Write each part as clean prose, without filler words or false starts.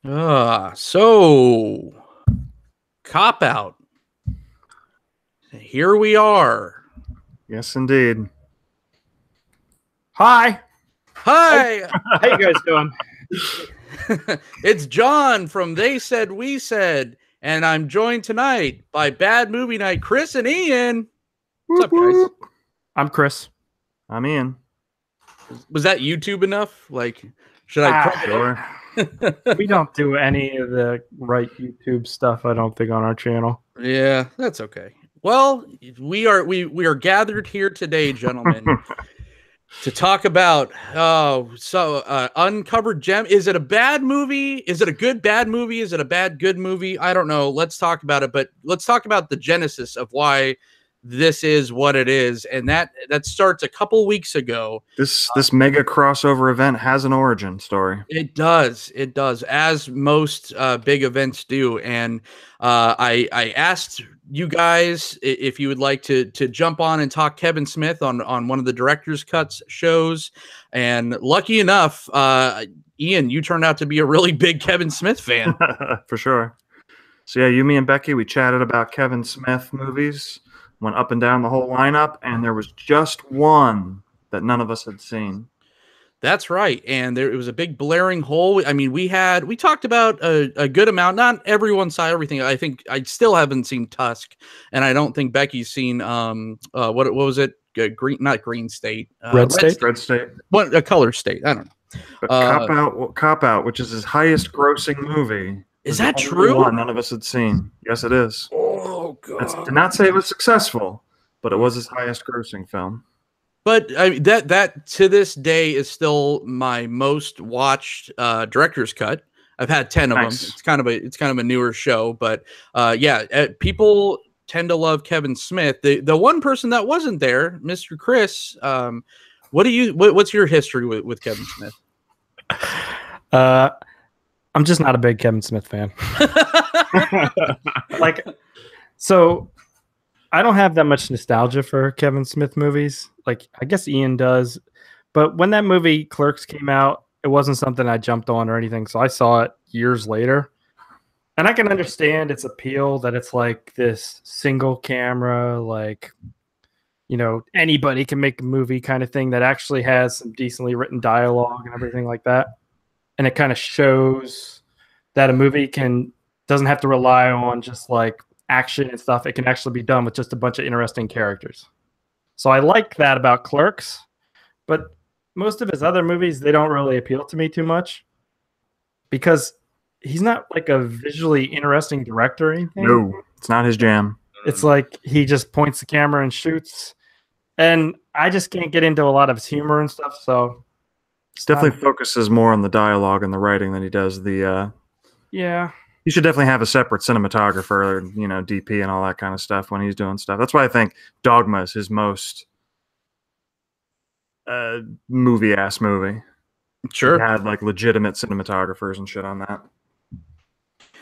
So cop out. Here we are. Yes, indeed. Hi. Hi. How you guys doing? It's John from They Said We Said, and I'm joined tonight by Bad Movie Night, Chris and Ian. What's up, guys? I'm Chris. I'm Ian. Was that YouTube enough? Like, should I? Sure. We don't do any of the right YouTube stuff, I don't think, on our channel. Yeah, that's okay. Well, we are gathered here today, gentlemen, to talk about Uncovered Gem. Is it a bad movie? Is it a good bad movie? Is it a bad good movie? I don't know. Let's talk about it, but let's talk about the genesis of why this is what it is, and that starts a couple weeks ago. This mega crossover event has an origin story. It does, as most big events do. And I asked you guys if you would like to jump on and talk Kevin Smith on one of the director's cuts shows, and lucky enough, Ian, you turned out to be a really big Kevin Smith fan. For sure. So yeah, me and Becky, we chatted about Kevin Smith movies, went up and down the whole lineup, and there was just one that none of us had seen. That's right, and it was a big blaring hole. I mean, we talked about a good amount. Not everyone saw everything. I think I still haven't seen Tusk, and I don't think Becky's seen what was it? Not Green State, Red State. Red State. What a Color State? I don't know. But Cop Out, which is his highest grossing movie. Is that the only true? one none of us had seen. Yes, it is. Oh god! Did not say it was successful, but it was his highest grossing film. But I mean, that to this day is still my most watched director's cut. I've had 10 of them. It's kind of a newer show, but people tend to love Kevin Smith. The one person that wasn't there, Mr. Chris. What's your history with Kevin Smith? I'm just not a big Kevin Smith fan. So I don't have that much nostalgia for Kevin Smith movies. Like, I guess Ian does. But when that movie Clerks came out, it wasn't something I jumped on or anything. So I saw it years later. And I can understand its appeal, that it's like this single camera, like, you know, anybody can make a movie kind of thing that actually has some decently written dialogue and everything like that. And it kind of shows that a movie doesn't have to rely on just like action and stuff. It can actually be done with just a bunch of interesting characters. So I like that about Clerks, but most of his other movies, they don't really appeal to me too much because he's not like a visually interesting director or anything. No, it's not his jam. It's like he just points the camera and shoots, and I just can't get into a lot of his humor and stuff. So definitely focuses more on the dialogue and the writing than he does the. Yeah. He should definitely have a separate cinematographer, DP and all that kind of stuff when he's doing stuff. That's why I think Dogma is his most movie-ass movie. Sure. He had like legitimate cinematographers and shit on that.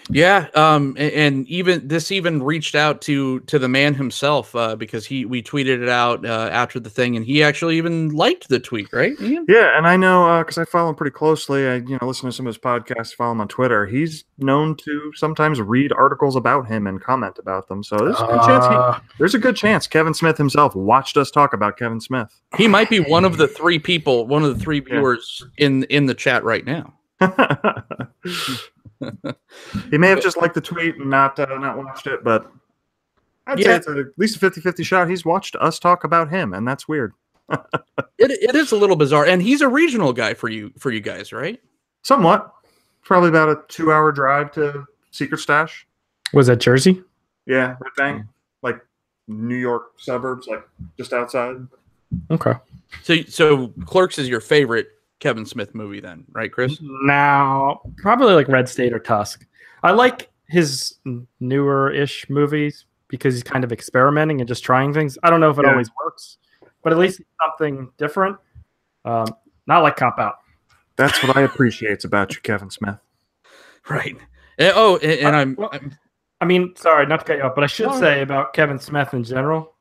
Yeah, and even reached out to the man himself because we tweeted it out after the thing, and he actually even liked the tweet, right, Ian? Yeah, and I know because I follow him pretty closely. I listen to some of his podcasts, follow him on Twitter. He's known to sometimes read articles about him and comment about them. So there's a good chance Kevin Smith himself watched us talk about Kevin Smith. He might be one of the three viewers in the chat right now. He may have just liked the tweet and not watched it, but I'd say it's at least a 50-50 shot he's watched us talk about him, and that's weird. It is a little bizarre, and he's a regional guy for you guys, right? Somewhat. Probably about a 2-hour drive to Secret Stash. Was that Jersey? Yeah, Red Bank, like New York suburbs, like just outside. Okay. So Clerks is your favorite Kevin Smith movie then, right, Chris? Now, probably like Red State or Tusk. I like his newer-ish movies because he's kind of experimenting and just trying things. I don't know if it always works, but at least it's something different. Not like Cop Out. That's what I appreciate about you, Kevin Smith. Right. And I mean, sorry, not to cut you off, but I should say about Kevin Smith in general,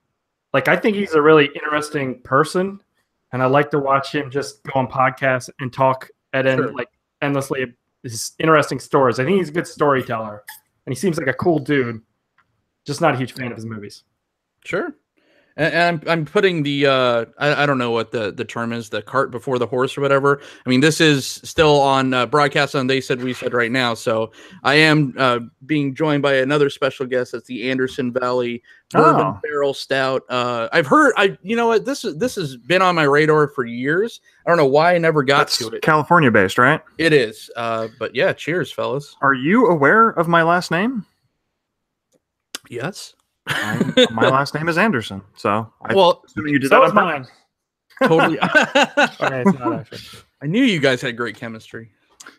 like, I think he's a really interesting person. And I like to watch him just go on podcasts and talk endlessly his interesting stories. I think he's a good storyteller, and he seems like a cool dude. Just not a huge fan of his movies. Sure. And I'm putting the I don't know what the term is, the cart before the horse or whatever. I mean, this is still on broadcast on They Said We Said right now. So I am being joined by another special guest. That's the Anderson Valley Bourbon Barrel Stout. I've heard you know what, this has been on my radar for years. I don't know why I never got to it. California based, right? It is. But yeah, cheers, fellas. Are you aware of my last name? Yes. My last name is Anderson, so assuming you did that on mine. Totally. Okay, it's not actually. I knew you guys had great chemistry.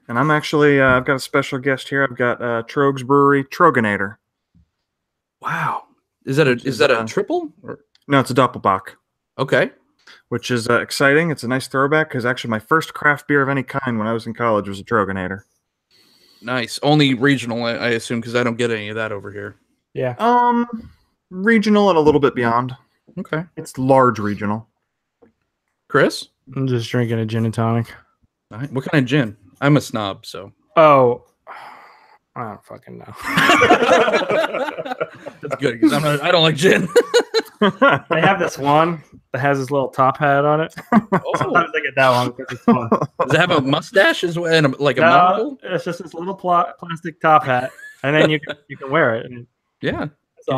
And I'm actually I've got a special guest here. I've got Trogs Brewery Troganator. Wow, is that a triple? Or? No, it's a Doppelbock. Okay, which is exciting. It's a nice throwback because actually my first craft beer of any kind when I was in college was a Troganator. Nice, only regional, I assume, because I don't get any of that over here. Yeah. Regional and a little bit beyond. Okay. It's large regional. Chris? I'm just drinking a gin and tonic. All right. What kind of gin? I'm a snob, so. Oh, I don't fucking know. That's good because I don't like gin. They have this one that has this little top hat on it. Sometimes I get that one because it's fun. Does it have a mustache as well, and a monocle? It's just this little plastic top hat, and then you can wear it. And yeah,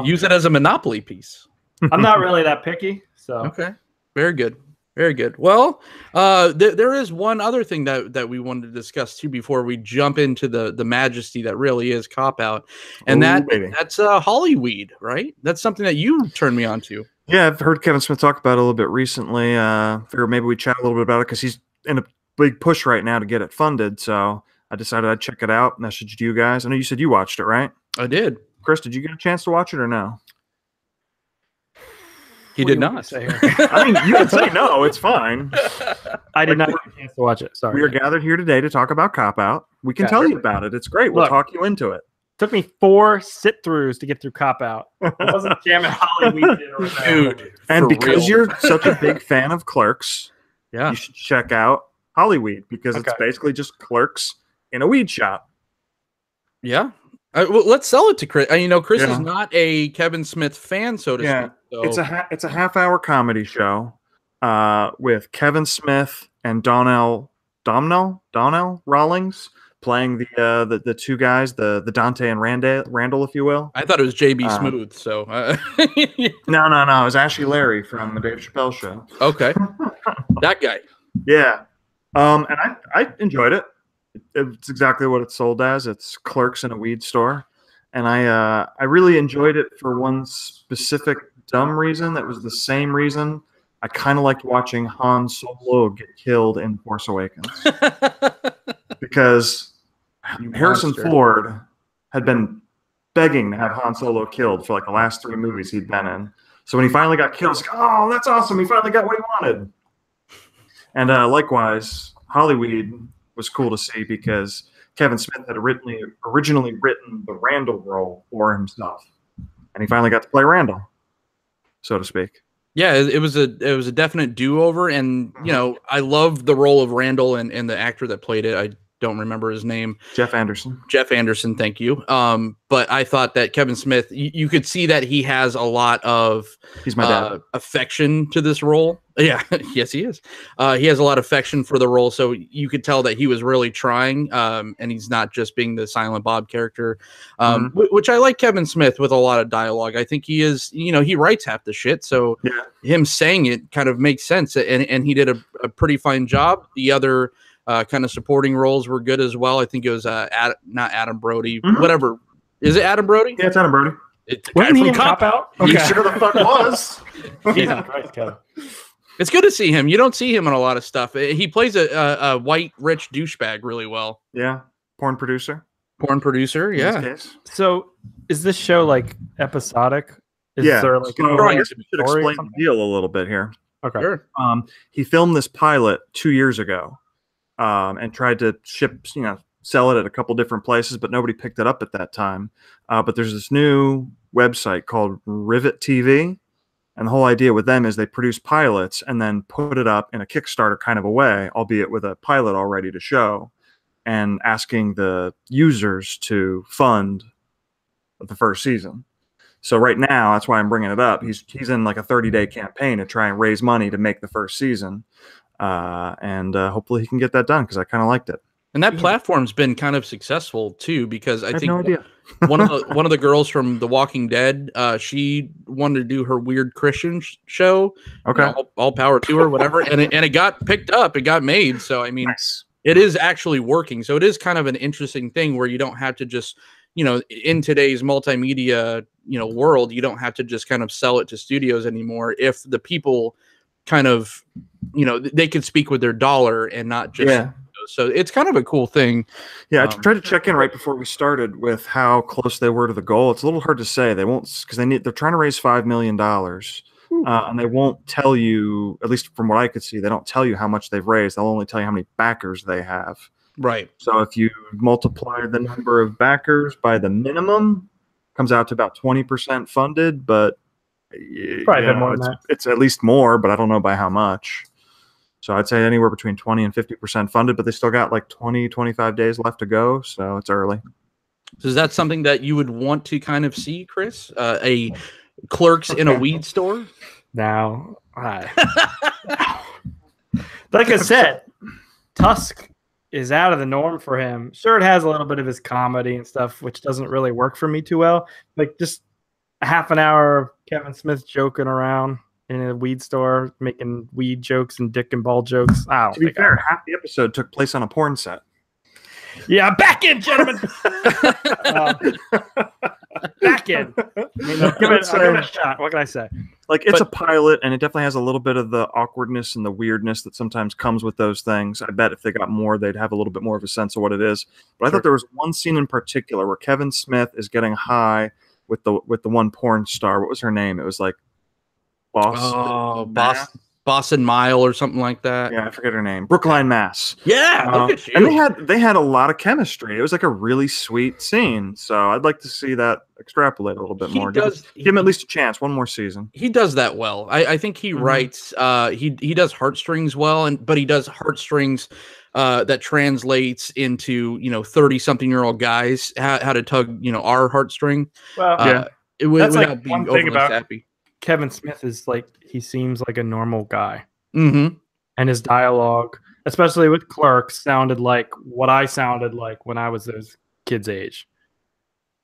use it as a Monopoly piece. I'm not really that picky, so okay, very good. Very good. Well, there is one other thing that we wanted to discuss too before we jump into the majesty that really is Cop Out, and that's Hollyweed, right? That's something that you turned me on to. Yeah, I've heard Kevin Smith talk about it a little bit recently. Figured maybe we chat a little bit about it because he's in a big push right now to get it funded. So I decided I'd check it out. Messaged you guys. I know you said you watched it, right? I did. Chris, did you get a chance to watch it or no? He did not. I mean, you can say no. It's fine. I did not get a chance to watch it. Sorry. We are gathered here today to talk about Cop Out. We can tell you about it. It's great. We'll talk you into it. Took me 4 sit-throughs to get through Cop Out. It wasn't jamming Hollyweed, dude. And because you're such a big fan of Clerks, yeah, you should check out Hollyweed because it's basically just Clerks in a weed shop. Yeah. Well, let's sell it to Chris. You know, Chris is not a Kevin Smith fan, so to speak. So. It's a half-hour comedy show with Kevin Smith and Donnell Rawlings playing the two guys, the Dante and Randall, if you will. I thought it was JB Smooth. So no, it was Ashley Larry from the Dave Chappelle Show. Okay, that guy. Yeah, and I enjoyed it. It's exactly what it's sold as. It's Clerks in a weed store. And I really enjoyed it for one specific dumb reason that was the same reason I kind of liked watching Han Solo get killed in Force Awakens. Because Harrison Ford had been begging to have Han Solo killed for like the last 3 movies he'd been in. So when he finally got killed, it's like, oh, that's awesome. He finally got what he wanted. And likewise, Hollyweed was cool to see because Kevin Smith had originally written the Randall role for himself, and he finally got to play Randall, so to speak. Yeah, it was a definite do-over, and you know I love the role of Randall and the actor that played it. I don't remember his name. Jeff Anderson. Jeff Anderson, thank you. But I thought that Kevin Smith, you could see that he has a lot of affection to this role. Yeah, yes, he is. He has a lot of affection for the role, so you could tell that he was really trying, and he's not just being the Silent Bob character, which I like Kevin Smith with a lot of dialogue. I think he is, you know, he writes half the shit, so him saying it kind of makes sense, and he did a pretty fine job. The other kind of supporting roles were good as well. I think it was not Adam Brody, whatever. Is it Adam Brody? Yeah, it's Adam Brody. It's Wasn't he in Cop Out? Okay. He sure the fuck was. Jesus Christ, Kevin. It's good to see him. You don't see him in a lot of stuff. He plays a white, rich douchebag really well. Yeah. Porn producer, yeah. So is this show like episodic? Is there like I guess we should explain the deal a little bit here. Okay. Sure. He filmed this pilot 2 years ago and tried to sell it at a couple different places, but nobody picked it up at that time. But there's this new website called Rivet TV. And the whole idea with them is they produce pilots and then put it up in a Kickstarter kind of a way, albeit with a pilot all ready to show. and asking the users to fund the first season. So right now, that's why I'm bringing it up. He's in like a 30-day campaign to try and raise money to make the first season, and hopefully he can get that done because I kind of liked it. And that platform's been kind of successful too, because I think no idea. one of the girls from The Walking Dead, she wanted to do her weird Christian show. Okay, all power to her, whatever. And it got picked up, it got made. So I mean, nice. It is actually working. So it is kind of an interesting thing where you don't have to just, in today's multimedia, world, you don't have to just kind of sell it to studios anymore. If the people kind of, they can speak with their dollar and not just. Yeah. So it's kind of a cool thing. Yeah, I tried to check in right before we started with how close they were to the goal. It's a little hard to say. They won't, because they're trying to raise $5 million, and they won't tell you. At least from what I could see, they don't tell you how much they've raised. They'll only tell you how many backers they have. Right. So if you multiply the number of backers by the minimum, comes out to about 20% funded. But probably more than that. It's at least more, but I don't know by how much. So I'd say anywhere between 20 and 50% funded, but they still got like 20, 25 days left to go. So it's early. So is that something that you would want to kind of see, Chris? A Clerks in a weed store? Now, like I said, Tusk is out of the norm for him. Sure, it has a little bit of his comedy and stuff, which doesn't really work for me too well. Like just a half an hour of Kevin Smith joking around in a weed store, making weed jokes and dick and ball jokes. To be fair, half the episode took place on a porn set. Yeah, back in, gentlemen. Back in. Give it a shot. What can I say? Like, it's a pilot, and it definitely has a little bit of the awkwardness and the weirdness that sometimes comes with those things. I bet if they got more, they'd have a little bit more of a sense of what it is. But I thought there was one scene in particular where Kevin Smith is getting high with the one porn star. What was her name? It was like Boston Mile or something like that. Yeah, I forget her name. Brookline, Mass. Yeah, look at you. And they had a lot of chemistry. It was like a really sweet scene. So I'd like to see that extrapolate a little bit more. Give him at least a chance. One more season. He does that well. I think he writes. He does heartstrings well, but he does heartstrings that translates into 30-something-year-old guys how to tug our heartstring. Well, that's like being one thing about sappy. Kevin Smith is like, he seems like a normal guy. Mm-hmm. And his dialogue, especially with Clerks, sounded like what I sounded like when I was those kids' age.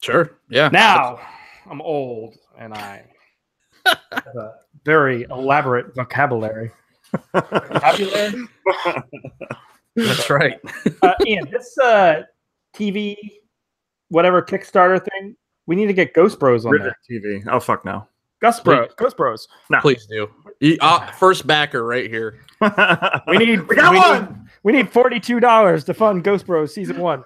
Sure. Yeah. Now I'm old and I have a very elaborate vocabulary. Vocabulary? That's right. Ian, this TV, whatever Kickstarter thing, we need to get Ghost Bros on there. TV. Oh, fuck no. Ghost Bros. No. Please do. First backer right here. We need $42 to fund Ghost Bros season 1.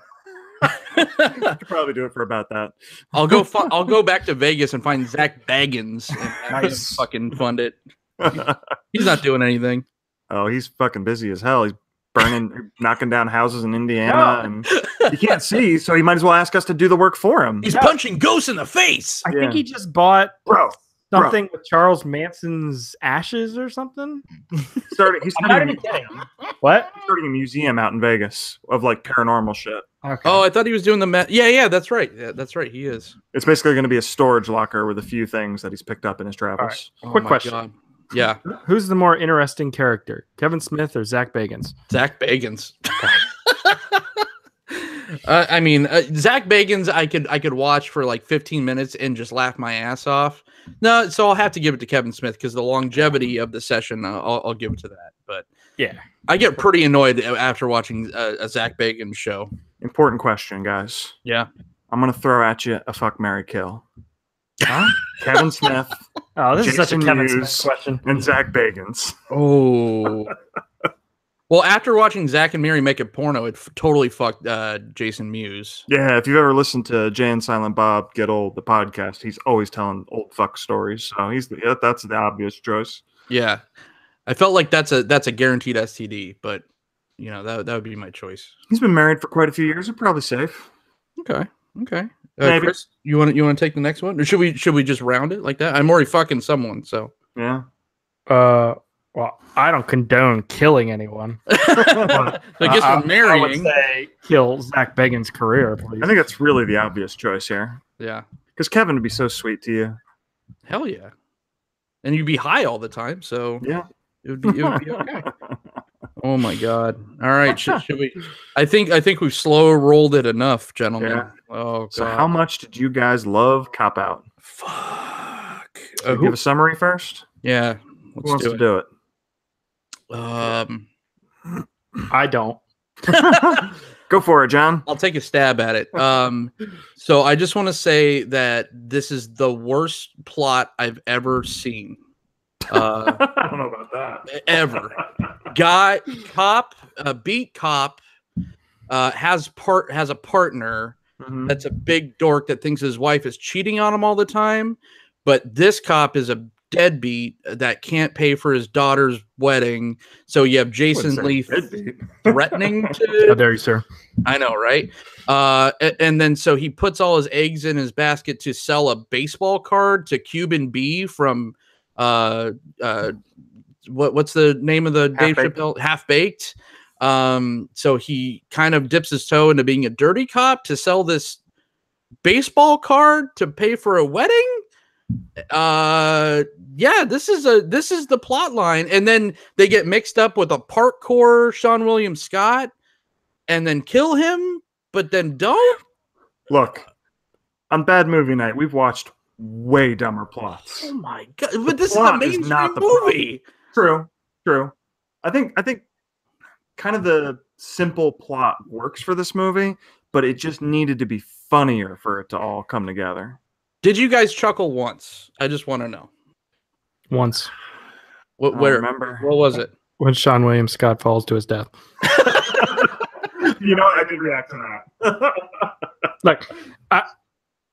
I could probably do it for about that. I'll go back to Vegas and find Zach Baggins and fucking fund it. He's not doing anything. Oh, he's fucking busy as hell. He's knocking down houses in Indiana, and he can't see, so he might as well ask us to do the work for him. He's punching ghosts in the face. I think he just bought something with Charles Manson's ashes or something. He's starting a museum out in Vegas of like paranormal shit. Okay. Oh, I thought he was doing the Yeah, that's right. Yeah, that's right. He is. It's basically going to be a storage locker with a few things that he's picked up in his travels. Right. Quick question. God. Yeah. Who's the more interesting character, Kevin Smith or Zach Bagans? Zach Bagans. I mean, Zach Bagans, I could watch for like 15 minutes and just laugh my ass off. No, so I'll have to give it to Kevin Smith because the longevity of the session, I'll give it to that. But yeah, I get pretty annoyed after watching a Zach Bagans show. Important question, guys. Yeah, I'm gonna throw at you a fuck, marry, kill. Huh? Kevin Smith. Oh, this is such a Kevin Smith question. And Zach Bagans. Oh. Well, after watching Zach and Mary make a porno, it totally fucked Jason Mewes. Yeah, if you've ever listened to Jay and Silent Bob Get Old, the podcast, he's always telling old fuck stories. So that's the obvious choice. Yeah, I felt like that's a guaranteed STD, but that would be my choice. He's been married for quite a few years. They're probably safe. Okay. Chris, you want to take the next one, or should we just round it like that? I'm already fucking someone, so yeah. Well, I don't condone killing anyone. I guess we're marrying. I would say kill Zach Bagans' career, please. I think that's really the obvious choice here. Yeah. Because Kevin would be so sweet to you. Hell yeah. And you'd be high all the time, so yeah, it would be okay. Oh my God! All right, should we? I think we've slow rolled it enough, gentlemen. Yeah. Oh God! So how much did you guys love Cop Out? Fuck. Give a summary first. Yeah. Who wants to do it? I don't. Go for it, John. I'll take a stab at it. So I just want to say that this is the worst plot I've ever seen. I don't know about that. Ever. Beat cop has a partner that's a big dork that thinks his wife is cheating on him all the time, but this cop is a deadbeat that can't pay for his daughter's wedding. So you have Jason Lee threatening to. How dare you, sir? I know, right? And then so he puts all his eggs in his basket to sell a baseball card to Cuban B from what's the name of the Dave Chappelle? Half Baked. So he kind of dips his toe into being a dirty cop to sell this baseball card to pay for a wedding. Yeah, this is the plot line, and then they get mixed up with a parkour Sean William Scott and then kill him, but then don't. Look, on Bad Movie Night, we've watched way dumber plots. Oh my God, but this is a mainstream movie. True. I think kind of the simple plot works for this movie, but it just needed to be funnier for it to all come together. Did you guys chuckle once? I just want to know. Once. What remember? What was it? When Sean William Scott falls to his death. You know, I did react to that. Look,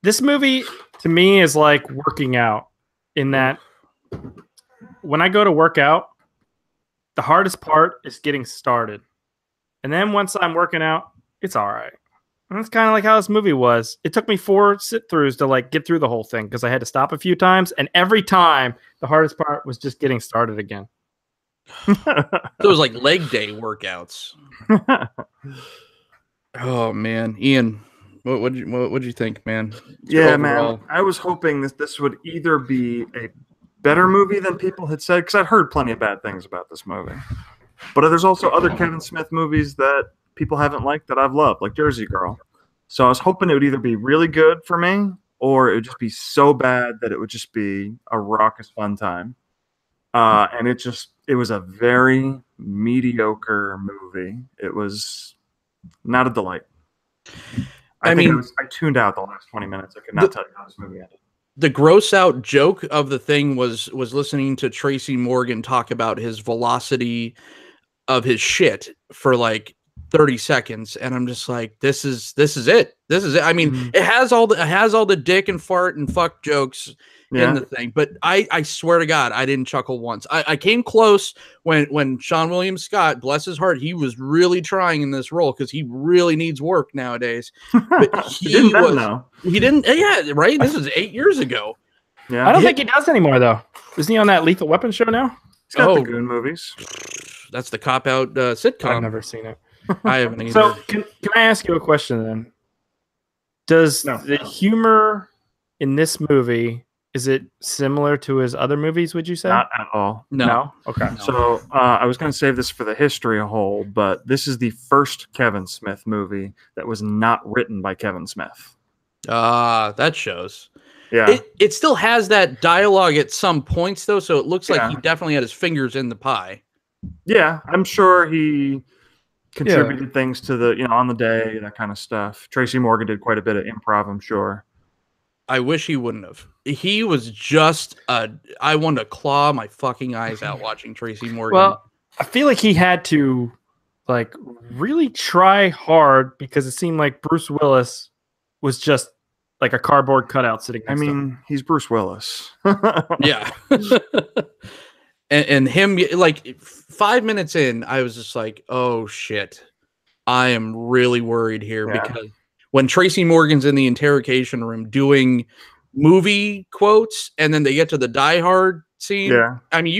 this movie to me is like working out in that when I go to work out, the hardest part is getting started. And then once I'm working out, it's all right. And that's kind of like how this movie was. It took me 4 sit-throughs to like get through the whole thing because I had to stop a few times. And every time, the hardest part was just getting started again. It was like leg day workouts. Oh man, Ian, what'd you think, man? Yeah, overall, man. I was hoping that this would either be a better movie than people had said, because I've heard plenty of bad things about this movie. But there's also other Kevin Smith movies that people haven't liked that I've loved, like Jersey Girl. So I was hoping it would either be really good for me, or it would just be so bad that it would just be a raucous fun time. And it was a very mediocre movie. It was not a delight. I tuned out the last 20 minutes. I could not tell you how this movie ended. The gross out joke of the thing was listening to Tracy Morgan talk about his velocity of his shit for like 30 seconds, and I'm just like, this is it. I mean, it has all the dick and fart and fuck jokes in the thing, but I swear to God, I didn't chuckle once. I came close when Sean William Scott, bless his heart, he was really trying in this role because he really needs work nowadays. But he didn't. Yeah, right. This was 8 years ago. Yeah, I don't think he does anymore though. Isn't he on that Lethal Weapon show now? He's got the Goon movies. That's the cop out sitcom. I've never seen it. I haven't either. So can I ask you a question then? Does the humor in this movie, is it similar to his other movies, would you say? Not at all. No? Okay. No. So I was going to save this for the history whole, but this is the first Kevin Smith movie that was not written by Kevin Smith. That shows. Yeah. It still has that dialogue at some points, though, so it looks like he definitely had his fingers in the pie. Yeah, I'm sure he contributed things to the, on the day, that kind of stuff. Tracy Morgan did quite a bit of improv, I'm sure. I wish he wouldn't have. He was just I wanted to claw my fucking eyes out watching Tracy Morgan. Well, I feel like he had to like really try hard because it seemed like Bruce Willis was just like a cardboard cutout sitting next to him. He's Bruce Willis. Yeah. and him, like 5 minutes in, I was just like, oh shit, I am really worried here because when Tracy Morgan's in the interrogation room doing movie quotes and then they get to the Die Hard scene. Yeah. I mean,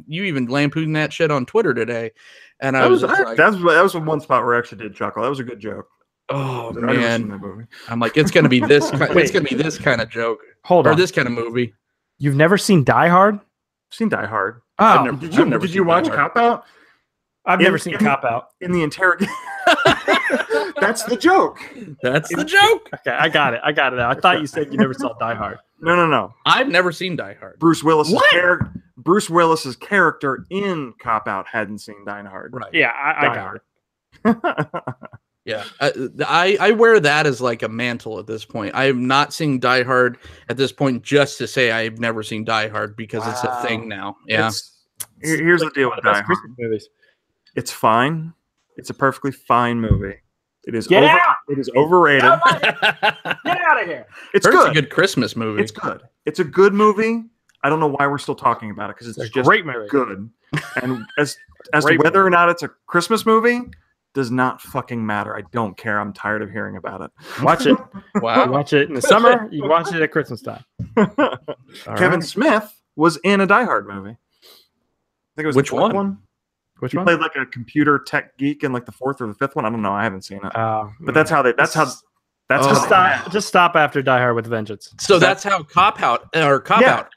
you even lampooned that shit on Twitter today, and I was like, that was one spot where I actually did chuckle. That was a good joke. oh I've never seen man, that movie. I'm like, it's gonna be this. It's gonna be this kind of joke. Hold on, this kind of movie. You've never seen Die Hard? I've seen Die Hard. Oh, Did you watch Cop Out? I've never seen Cop Out. In the interrogation. That's the joke. That's the joke. Okay, I got it now. I thought you said you never saw Die Hard. No. I've never seen Die Hard. Bruce Willis's character in Cop Out hadn't seen Die Hard. Right. Yeah, I got it. Yeah, I wear that as like a mantle at this point. I am not seeing Die Hard at this point just to say I've never seen Die Hard because it's a thing now. Yeah. Here's the deal with Die Hard. Movies. It's fine. It's a perfectly fine movie. It is It is overrated. Get out of here. It's good. good. It's a good Christmas movie. It's good. It's a good movie. I don't know why we're still talking about it because it's just great movie. Good. And as to whether or not it's a Christmas movie does not fucking matter. I don't care. I'm tired of hearing about it. Watch it. Wow. You watch it in the summer. You watch it at Christmas time. Kevin Smith was in a Die Hard movie. I think it was Which the fourth one? Which he one? played like a computer tech geek in like the fourth or the fifth one. I don't know. I haven't seen it. But that's how. Just stop after Die Hard with Vengeance. So that's how Cop Out.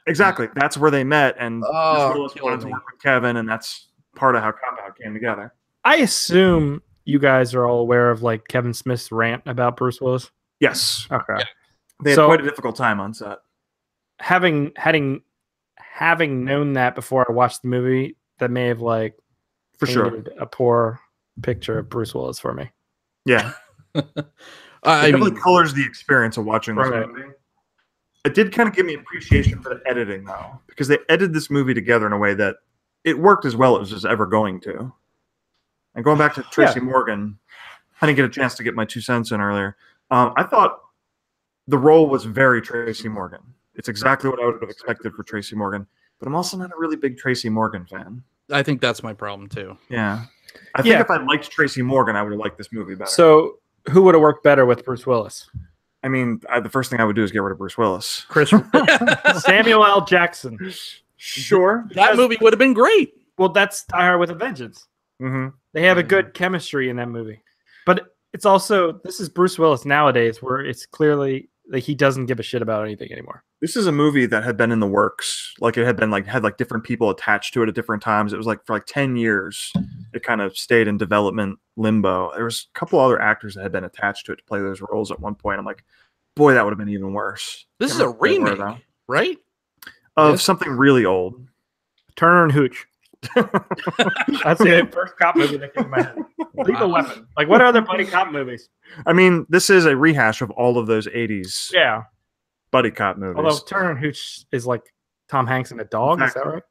Exactly. That's where they met, and Willis killing wanted to me. work with Kevin, and that's part of how Cop Out came together. I assume you guys are all aware of like Kevin Smith's rant about Bruce Willis. Yes. Okay. Yeah. They had quite a difficult time on set. Having known that before I watched the movie, that may have like painted a poor picture of Bruce Willis for me. Yeah. I It mean, really colors the experience of watching this movie. It did kind of give me appreciation for the editing, though, because they edited this movie together in a way that it worked as well as it was ever going to. And going back to Tracy Morgan, I didn't get a chance to get my 2 cents in earlier. I thought the role was very Tracy Morgan. It's exactly what I would have expected for Tracy Morgan. But I'm also not a really big Tracy Morgan fan. I think that's my problem too. Yeah. I think if I liked Tracy Morgan, I would have liked this movie better. So who would have worked better with Bruce Willis? I mean, the first thing I would do is get rid of Bruce Willis. Samuel L. Jackson. Sure. That movie would have been great. Well, that's Die Hard with a Vengeance. Mm-hmm. They have a good chemistry in that movie. But it's also, this is Bruce Willis nowadays where it's clearly like he doesn't give a shit about anything anymore. This is a movie that had been in the works. Like it had been had different people attached to it at different times. It was like for like 10 years. It kind of stayed in development limbo. There was a couple other actors that had been attached to it to play those roles at one point. I'm like, boy, that would have been even worse. This is a remake, right? Of something really old. Turner and Hooch. That's the first cop movie that came to my head. Lethal Weapon. Like, what other buddy cop movies? I mean, this is a rehash of all of those 80s buddy cop movies. Although Turner and Hooch is like Tom Hanks and a dog. Is that right?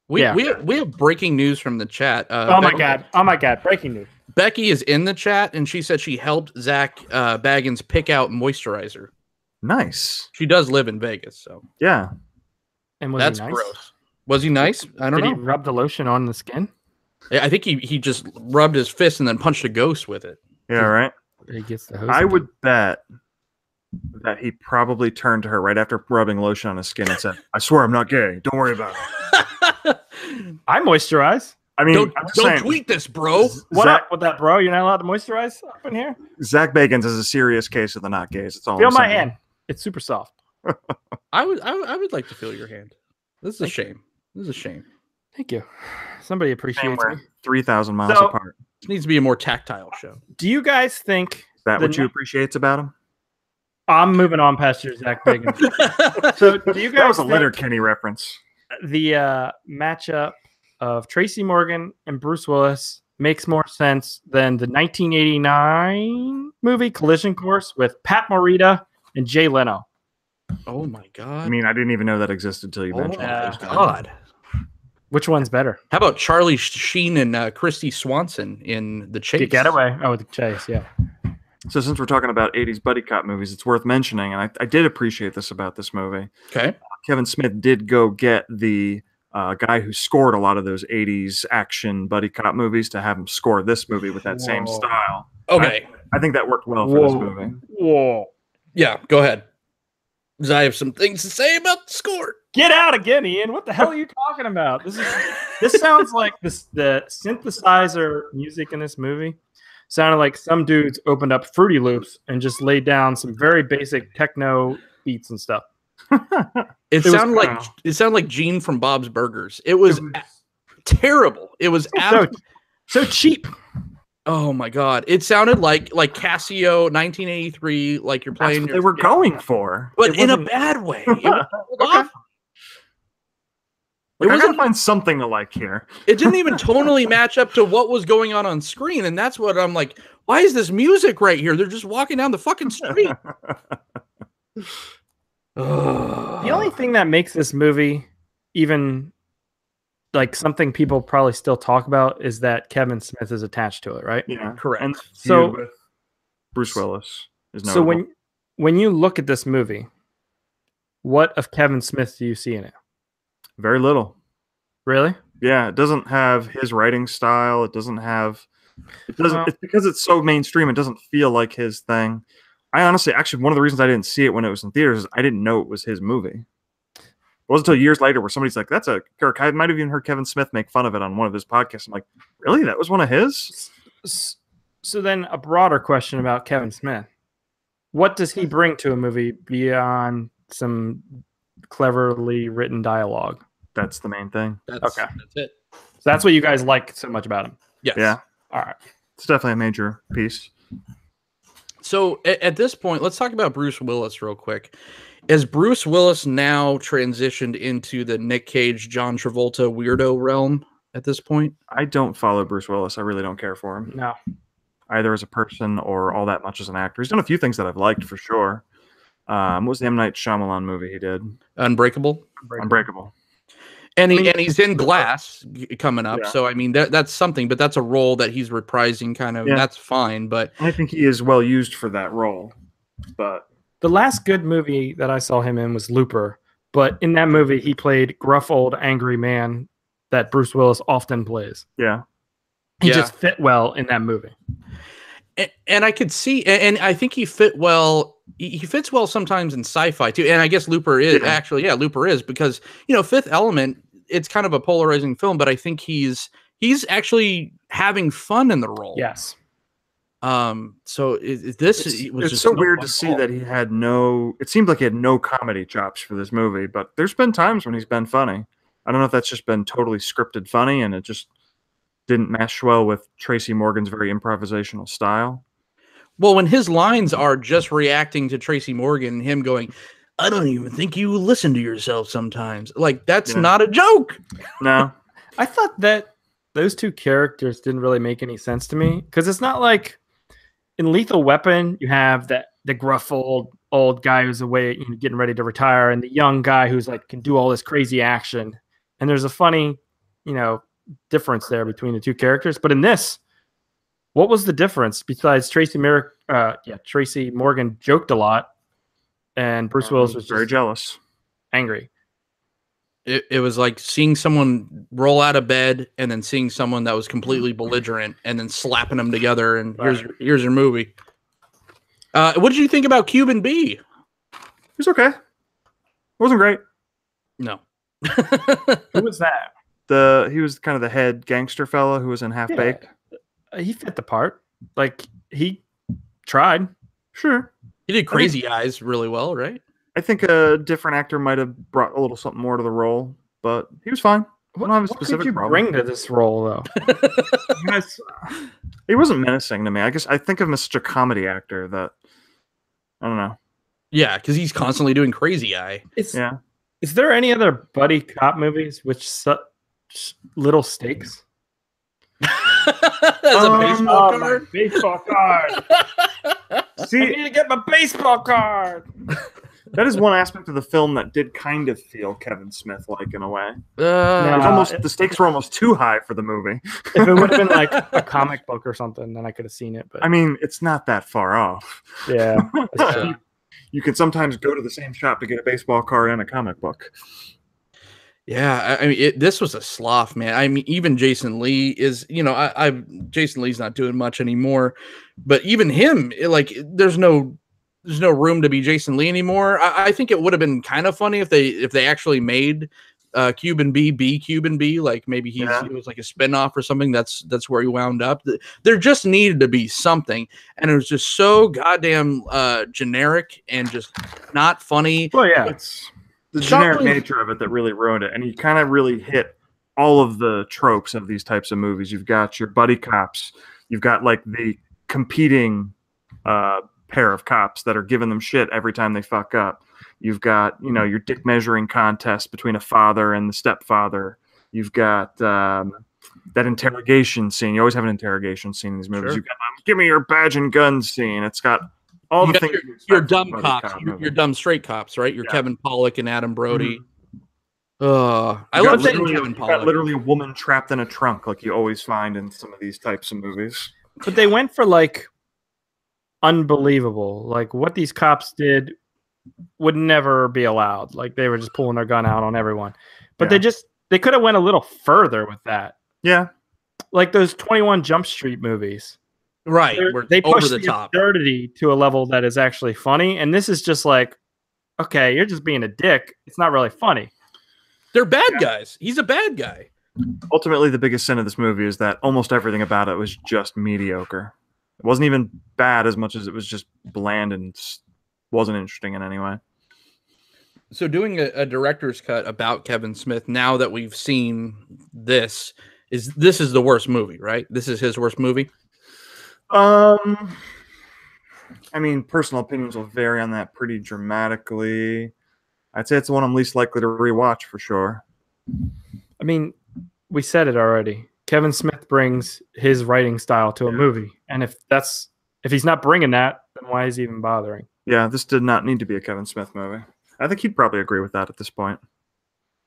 We have breaking news from the chat. Oh my god! Breaking news. Becky is in the chat, and she said she helped Zach Baggins pick out moisturizer. Nice. She does live in Vegas, so yeah. And was that's he nice? gross. Was he nice? I don't know. Did he rub the lotion on the skin? I think he just rubbed his fist and then punched a ghost with it. Yeah, right. He gets the hose. I would bet that he probably turned to her right after rubbing lotion on his skin and said, "I swear I'm not gay. Don't worry about it." I moisturize. I mean, don't tweet this, bro. What up with that, bro? You're not allowed to moisturize up in here. Zach Bagans is a serious case of the not gays. It's all. Feel my hand. It's super soft. I would like to feel your hand. This is a shame. This is a shame. Thank you. Somebody appreciates me. 3,000 miles apart. This needs to be a more tactile show. Do you guys think is that what you appreciate about him? I'm moving on past your Zach Bagans. So do you guys? That was a Letterkenny reference. The matchup of Tracy Morgan and Bruce Willis makes more sense than the 1989 movie Collision Course with Pat Morita and Jay Leno. Oh my god! I mean, I didn't even know that existed until you mentioned it. God. Which one's better? How about Charlie Sheen and Christy Swanson in The Chase? Get Away. Oh, The Chase, yeah. So since we're talking about 80s buddy cop movies, it's worth mentioning, and I did appreciate this about this movie. Okay. Kevin Smith did go get the guy who scored a lot of those 80s action buddy cop movies to have him score this movie with that same style. Okay. I think that worked well for this movie. Whoa. Yeah, go ahead. Because I have some things to say about the score. Get out again, Ian. What the hell are you talking about? This sounds like the synthesizer music in this movie sounded like some dudes opened up Fruity Loops and just laid down some very basic techno beats and stuff. It sounded like Gene from Bob's Burgers. It was terrible. It was so cheap. Oh my god! It sounded like Casio 1983, like you're playing. That's what they were going for, but in a bad way. I gotta find something to like here. It didn't even tonally match up to what was going on screen, and that's what I'm like. Why is this music right here? They're just walking down the fucking street. The only thing that makes this movie even like something people probably still talk about is that Kevin Smith is attached to it, right? Yeah, correct. And so Bruce Willis is notable. So when you look at this movie, what of Kevin Smith do you see in it? Very little. Really? Yeah, it doesn't have his writing style. It doesn't. It's because it's so mainstream. It doesn't feel like his thing. I honestly, actually, one of the reasons I didn't see it when it was in theaters is I didn't know it was his movie. It wasn't until years later where somebody's like, "That's a Kirk." I might have even heard Kevin Smith make fun of it on one of his podcasts. I'm like, "Really? That was one of his?" So then, a broader question about Kevin Smith: what does he bring to a movie beyond some cleverly written dialogue? That's the main thing. That's it. So that's what you guys like so much about him. Yes. Yeah. All right. It's definitely a major piece. So at this point, let's talk about Bruce Willis real quick. Is Bruce Willis now transitioned into the Nick Cage, John Travolta weirdo realm at this point? I don't follow Bruce Willis. I really don't care for him. No. Either as a person or all that much as an actor. He's done a few things that I've liked for sure. What was the M. Night Shyamalan movie he did? Unbreakable. And he's in Glass coming up. Yeah. So, I mean, that's something, but that's a role that he's reprising kind of. Yeah. That's fine. But I think he is well used for that role. But the last good movie that I saw him in was Looper. But in that movie, he played gruff old angry man that Bruce Willis often plays. Yeah. He just fit well in that movie. And I could see, and I think he fit well. He fits well sometimes in sci-fi too. And I guess Looper is Looper is because, you know, Fifth Element, it's kind of a polarizing film, but I think he's actually having fun in the role. Yes. So it's so weird to see that he had it seemed like he had no comedy chops for this movie, but there's been times when he's been funny. I don't know if that's just been totally scripted funny and it just didn't mesh well with Tracy Morgan's very improvisational style. Well, when his lines are just reacting to Tracy Morgan, him going, "I don't even think you listen to yourself sometimes." Like, that's not a joke. No. I thought that those two characters didn't really make any sense to me because it's not like in Lethal Weapon, you have the gruff old guy who's away, getting ready to retire, and the young guy who's like can do all this crazy action. And there's a funny, difference there between the two characters. But in this, what was the difference besides Tracy Morgan joked a lot, and Bruce Willis was very jealous, angry. It was like seeing someone roll out of bed and then seeing someone that was completely belligerent and then slapping them together. And here's your movie. What did you think about Cuban B? It was okay. It wasn't great. No. Who was that? He was kind of the head gangster fella who was in Half Baked. He fit the part. Like, he tried. Sure. He did Crazy Eyes really well, right? I think a different actor might have brought a little something more to the role, but he was fine. I don't have a specific problem. Bring to this role, though? He wasn't menacing to me. I guess I think of him as such a comedy actor that I don't know. Yeah, because he's constantly doing Crazy Eye. Is there any other buddy cop movies with such little stakes? As a baseball card? Baseball card. See, I need to get my baseball card. That is one aspect of the film that did kind of feel Kevin Smith-like in a way. The stakes were almost too high for the movie. If it would have been like a comic book or something, then I could have seen it. But I mean, it's not that far off. Yeah. You can sometimes go to the same shop to get a baseball card and a comic book. Yeah, I mean, this was a slough, man. I mean, even Jason Lee is, Jason Lee's not doing much anymore, but even him, there's no there's no room to be Jason Lee anymore. I think it would have been kind of funny if they actually made Cuban B Cuban B, like maybe it was like a spinoff or something. That's where he wound up. There just needed to be something, and it was just so goddamn generic and just not funny. Well, yeah, it's the generic nature of it that really ruined it, and he kind of really hit all of the tropes of these types of movies. You've got your buddy cops, you've got like the competing pair of cops that are giving them shit every time they fuck up. You've got, your dick measuring contest between a father and the stepfather. You've got that interrogation scene. You always have an interrogation scene in these movies. Sure. You've got give me your badge and gun scene. It's got all the things. Your dumb cops. Your dumb straight cops, right? Your Kevin Pollak and Adam Brody. Mm-hmm. I love Kevin Pollak. Got literally a woman trapped in a trunk, like you always find in some of these types of movies. But they went for like unbelievable. Like what these cops did would never be allowed. Like they were just pulling their gun out on everyone. But they could have went a little further with that. Yeah. Like those 21 Jump Street movies. Right. They push the absurdity to a level that is actually funny. And this is just like, okay, you're just being a dick. It's not really funny. They're bad guys. He's a bad guy. Ultimately, the biggest sin of this movie is that almost everything about it was just mediocre. It wasn't even bad as much as it was just bland and wasn't interesting in any way. So doing a director's cut about Kevin Smith, now that we've seen this is the worst movie, right? This is his worst movie? I mean, personal opinions will vary on that pretty dramatically. I'd say it's the one I'm least likely to rewatch for sure. I mean, we said it already. Kevin Smith brings his writing style to a movie, and if he's not bringing that, then why is he even bothering? Yeah, this did not need to be a Kevin Smith movie. I think he'd probably agree with that at this point.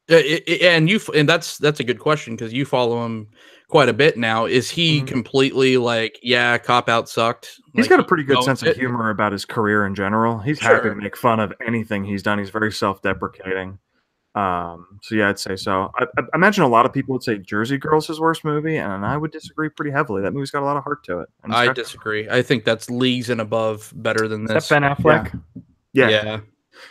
And that's a good question because you follow him quite a bit now. Is he completely like, yeah, Cop Out sucked? He's got a pretty good sense of humor about his career in general. He's happy to make fun of anything he's done. He's very self-deprecating. So yeah, I'd say so. I imagine a lot of people would say Jersey Girl's his worst movie, and I would disagree pretty heavily. That movie's got a lot of heart to it. I disagree. I think that's leagues and above better than this. Is that Ben Affleck? Yeah.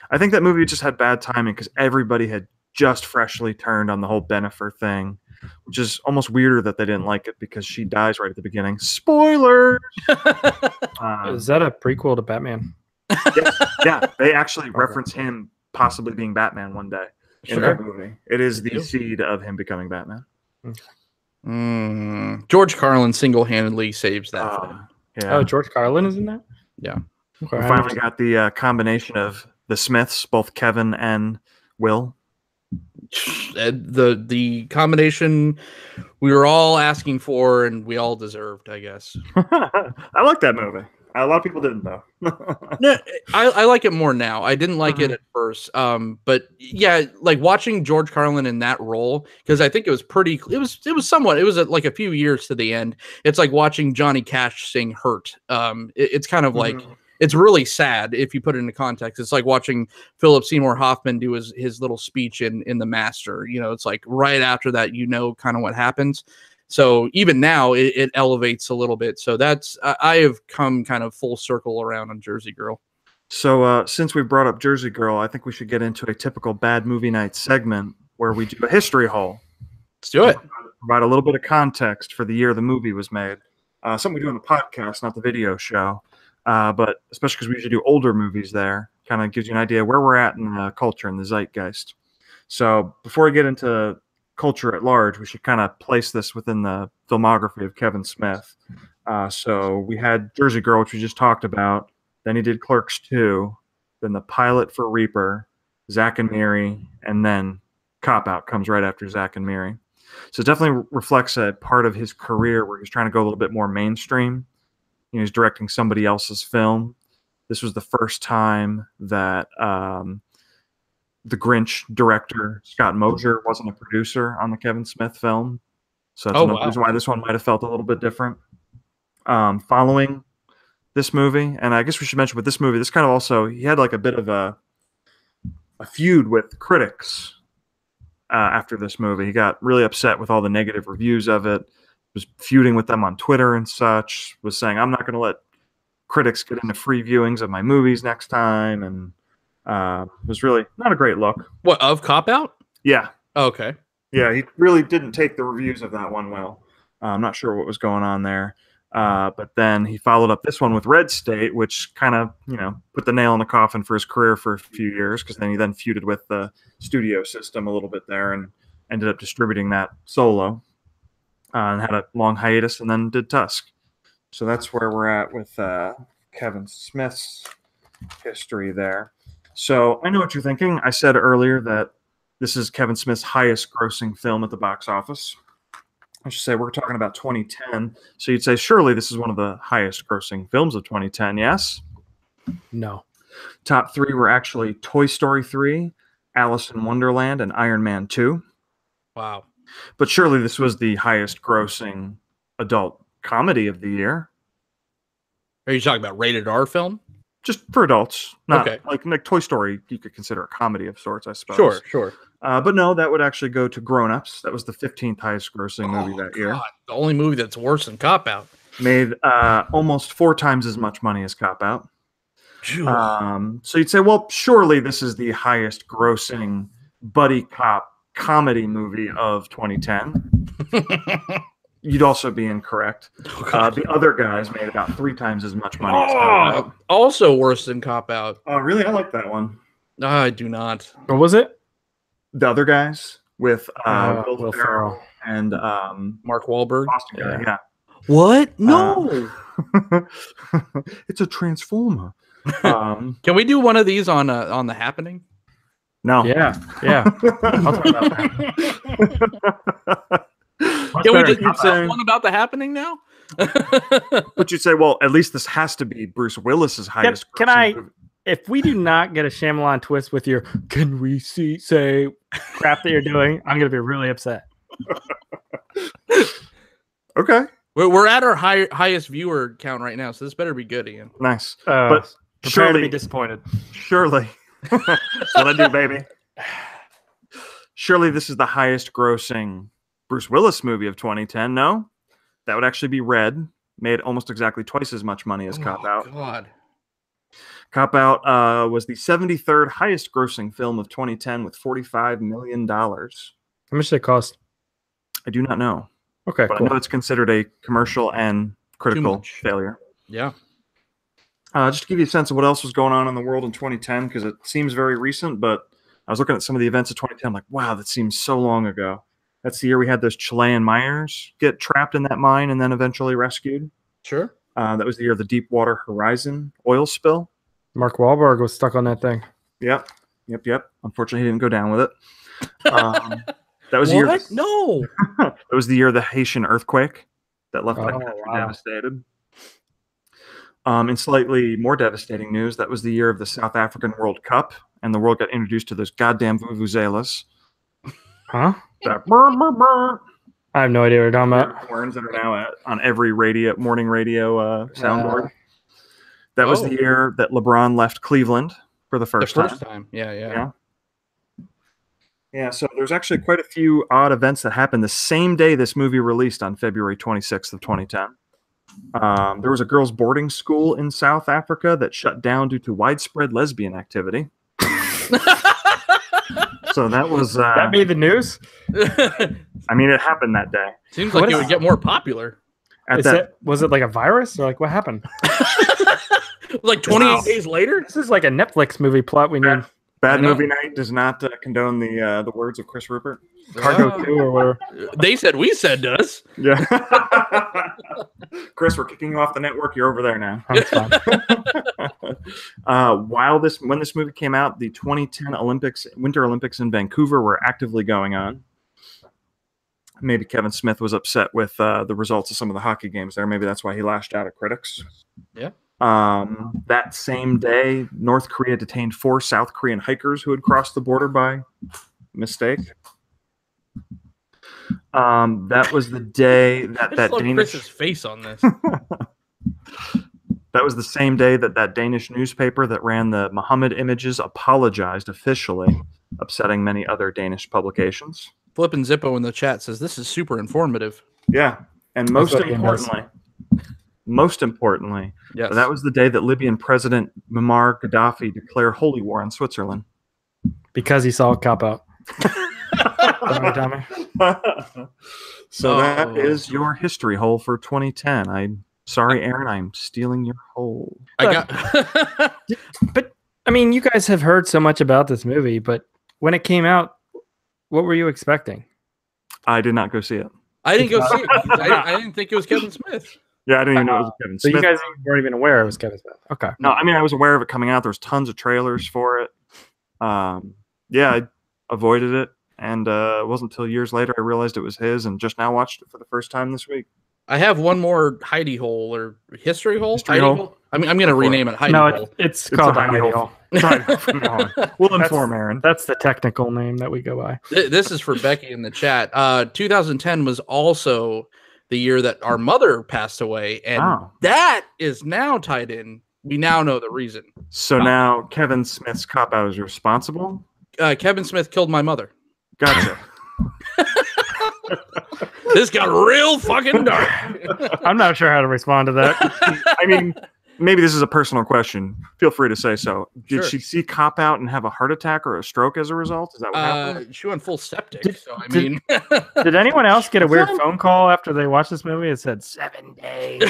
I think that movie just had bad timing because everybody had just freshly turned on the whole Bennifer thing, which is almost weirder that they didn't like it because she dies right at the beginning. Spoilers! Is that a prequel to Batman? Yeah, they actually reference him possibly being Batman one day in that movie. It is the seed of him becoming Batman. George Carlin single-handedly saves that film. Yeah. Oh, George Carlin is in that? Yeah. Okay. We finally got the combination of the Smiths, both Kevin and Will. The combination we were all asking for and we all deserved, I guess. I like that movie. A lot of people didn't though. No, I like it more now. I didn't like it at first. But yeah, like watching George Carlin in that role, because I think it was like a few years to the end. It's like watching Johnny Cash sing Hurt. It's kind of like it's really sad if you put it into context. It's like watching Philip Seymour Hoffman do his little speech in The Master. It's like right after that, kind of what happens. So even now it elevates a little bit. So I have come kind of full circle around on Jersey Girl. So since we brought up Jersey Girl, I think we should get into a typical bad movie night segment where we do a history hole. Let's do it. Provide a little bit of context for the year the movie was made. Something we do on the podcast, not the video show. But especially because we usually do older movies there, kind of gives you an idea where we're at in the culture and the zeitgeist. So before we get into culture at large, we should kind of place this within the filmography of Kevin Smith. So we had Jersey Girl, which we just talked about. Then he did Clerks 2. Then the pilot for Reaper, Zack and Miri, and then Cop Out comes right after Zack and Miri. So it definitely reflects a part of his career where he's trying to go a little bit more mainstream. He's directing somebody else's film. This was the first time that the Grinch director, Scott Mosier, wasn't a producer on the Kevin Smith film. So that's another reason why this one might have felt a little bit different. Following this movie, and I guess we should mention with this movie, this kind of also, he had like a bit of a feud with critics after this movie. He got really upset with all the negative reviews of it. Was feuding with them on Twitter and such, was saying, I'm not going to let critics get into free viewings of my movies next time, and it was really not a great look. What, of Cop Out? Yeah. Okay. Yeah, he really didn't take the reviews of that one well. I'm not sure what was going on there. But then he followed up this one with Red State, which kind of, put the nail in the coffin for his career for a few years, because then he feuded with the studio system a little bit there and ended up distributing that solo and had a long hiatus and then did Tusk. So that's where we're at with Kevin Smith's history there. So I know what you're thinking. I said earlier that this is Kevin Smith's highest grossing film at the box office. I should say we're talking about 2010. So you'd say, surely this is one of the highest grossing films of 2010, yes? No. Top three were actually Toy Story 3, Alice in Wonderland, and Iron Man 2. Wow. But surely this was the highest grossing adult comedy of the year. Are you talking about rated R film? Just for adults. Not okay. Like Toy Story, you could consider a comedy of sorts, I suppose. Sure. But no, that would actually go to Grown Ups. That was the 15th highest grossing movie that year. The only movie that's worse than Cop Out. Made almost 4 times as much money as Cop Out. So you'd say, well, surely this is the highest grossing buddy cop comedy movie of 2010. You'd also be incorrect. The other guys made about 3 times as much money as Cop Out. Also worse than Cop Out. Oh, really? I like that one. I do not. What was it? The Other Guys with Will Ferrell and Mark Wahlberg. Boston guy, yeah. What? No. It's a Transformer. Can we do one of these on The Happening? No. Yeah. I'll talk about that. Can we just say one about The Happening now? But you'd say, well, at least this has to be Bruce Willis's highest. Can I? If we do not get a Shyamalan twist with your "can we say crap that you're doing," I'm going to be really upset. Okay. We're at our highest viewer count right now, so this better be good, Ian. Nice. But surely to be disappointed. Surely. That's what I do, baby. Surely this is the highest grossing Bruce Willis movie of 2010. No? That would actually be Red. Made almost exactly twice as much money as Cop Out. God. Cop Out was the 73rd highest grossing film of 2010 with $45 million. How much did it cost? I do not know. Okay, but cool. I know it's considered a commercial and critical failure. Yeah. Just to give you a sense of what else was going on in the world in 2010, because it seems very recent, but I was looking at some of the events of 2010. I'm like, wow, that seems so long ago. That's the year we had those Chilean miners get trapped in that mine and then eventually rescued. Sure. That was the year of the Deepwater Horizon oil spill. Mark Wahlberg was stuck on that thing. Yep. Unfortunately, he didn't go down with it. That was the year. No. That was the year of the Haitian earthquake that left that country devastated. In slightly more devastating news, that was the year of the South African World Cup, and the world got introduced to those goddamn vuvuzelas. Huh? That I have no idea what you're talking about. horns that are now on every morning radio soundboard. That was the year that LeBron left Cleveland for the first time. Yeah. Yeah, so there's actually quite a few odd events that happened the same day this movie released on February 26th of 2010. There was a girls' boarding school in South Africa that shut down due to widespread lesbian activity. So that was... that made the news? I mean, it happened that day. Seems like it would get more popular. Was it like a virus? Or like, what happened? Like 28 days later? This is like a Netflix movie plot we need. Bad Movie Night does not condone the words of Chris Rupert. Cargo 2 or whatever. They said we said does. Yeah. Chris, we're kicking you off the network. You're over there now. When this movie came out, the 2010 Winter Olympics in Vancouver were actively going on. Maybe Kevin Smith was upset with the results of some of the hockey games there. Maybe that's why he lashed out at critics. Yeah. That same day, North Korea detained 4 South Korean hikers who had crossed the border by mistake. That was the day that Danish... Chris's face on this. That was the same day that Danish newspaper that ran the Muhammad images apologized officially, upsetting many other Danish publications. Flippin' Zippo in the chat says this is super informative. Yeah, and most importantly, most importantly, Yes. that was the day that Libyan President Muammar Gaddafi declared holy war on Switzerland. Because he saw a cop out. So that is your history hole for 2010. I'm sorry, Aaron, I'm stealing your hole. But I mean, you guys have heard so much about this movie, but when it came out, what were you expecting? I did not go see it. I didn't go see it. I didn't think it was Kevin Smith. Yeah, I didn't even know it was Kevin Smith. So you guys weren't even aware it was Kevin Smith. Okay. No, I mean, I was aware of it coming out. There was tons of trailers for it. Yeah, I avoided it. And it wasn't until years later I realized it was his and just now watched it for the first time this week. I have one more hidey hole or history hole. History hole? I mean, I'm going to rename it hidey hole. It's called hidey hole. We'll inform Aaron. That's the technical name that we go by. This is for Becky in the chat. 2010 was also the year that our mother passed away, and that is now tied in. We now know the reason. So now Kevin Smith's cop-out is responsible? Kevin Smith killed my mother. Gotcha. This got real fucking dark. I'm not sure how to respond to that. I mean, maybe this is a personal question. Feel free to say so. Did she see Cop Out and have a heart attack or a stroke as a result? Is that what happened? She went full septic. Did anyone else get a weird phone call after they watched this movie? It said 7 days.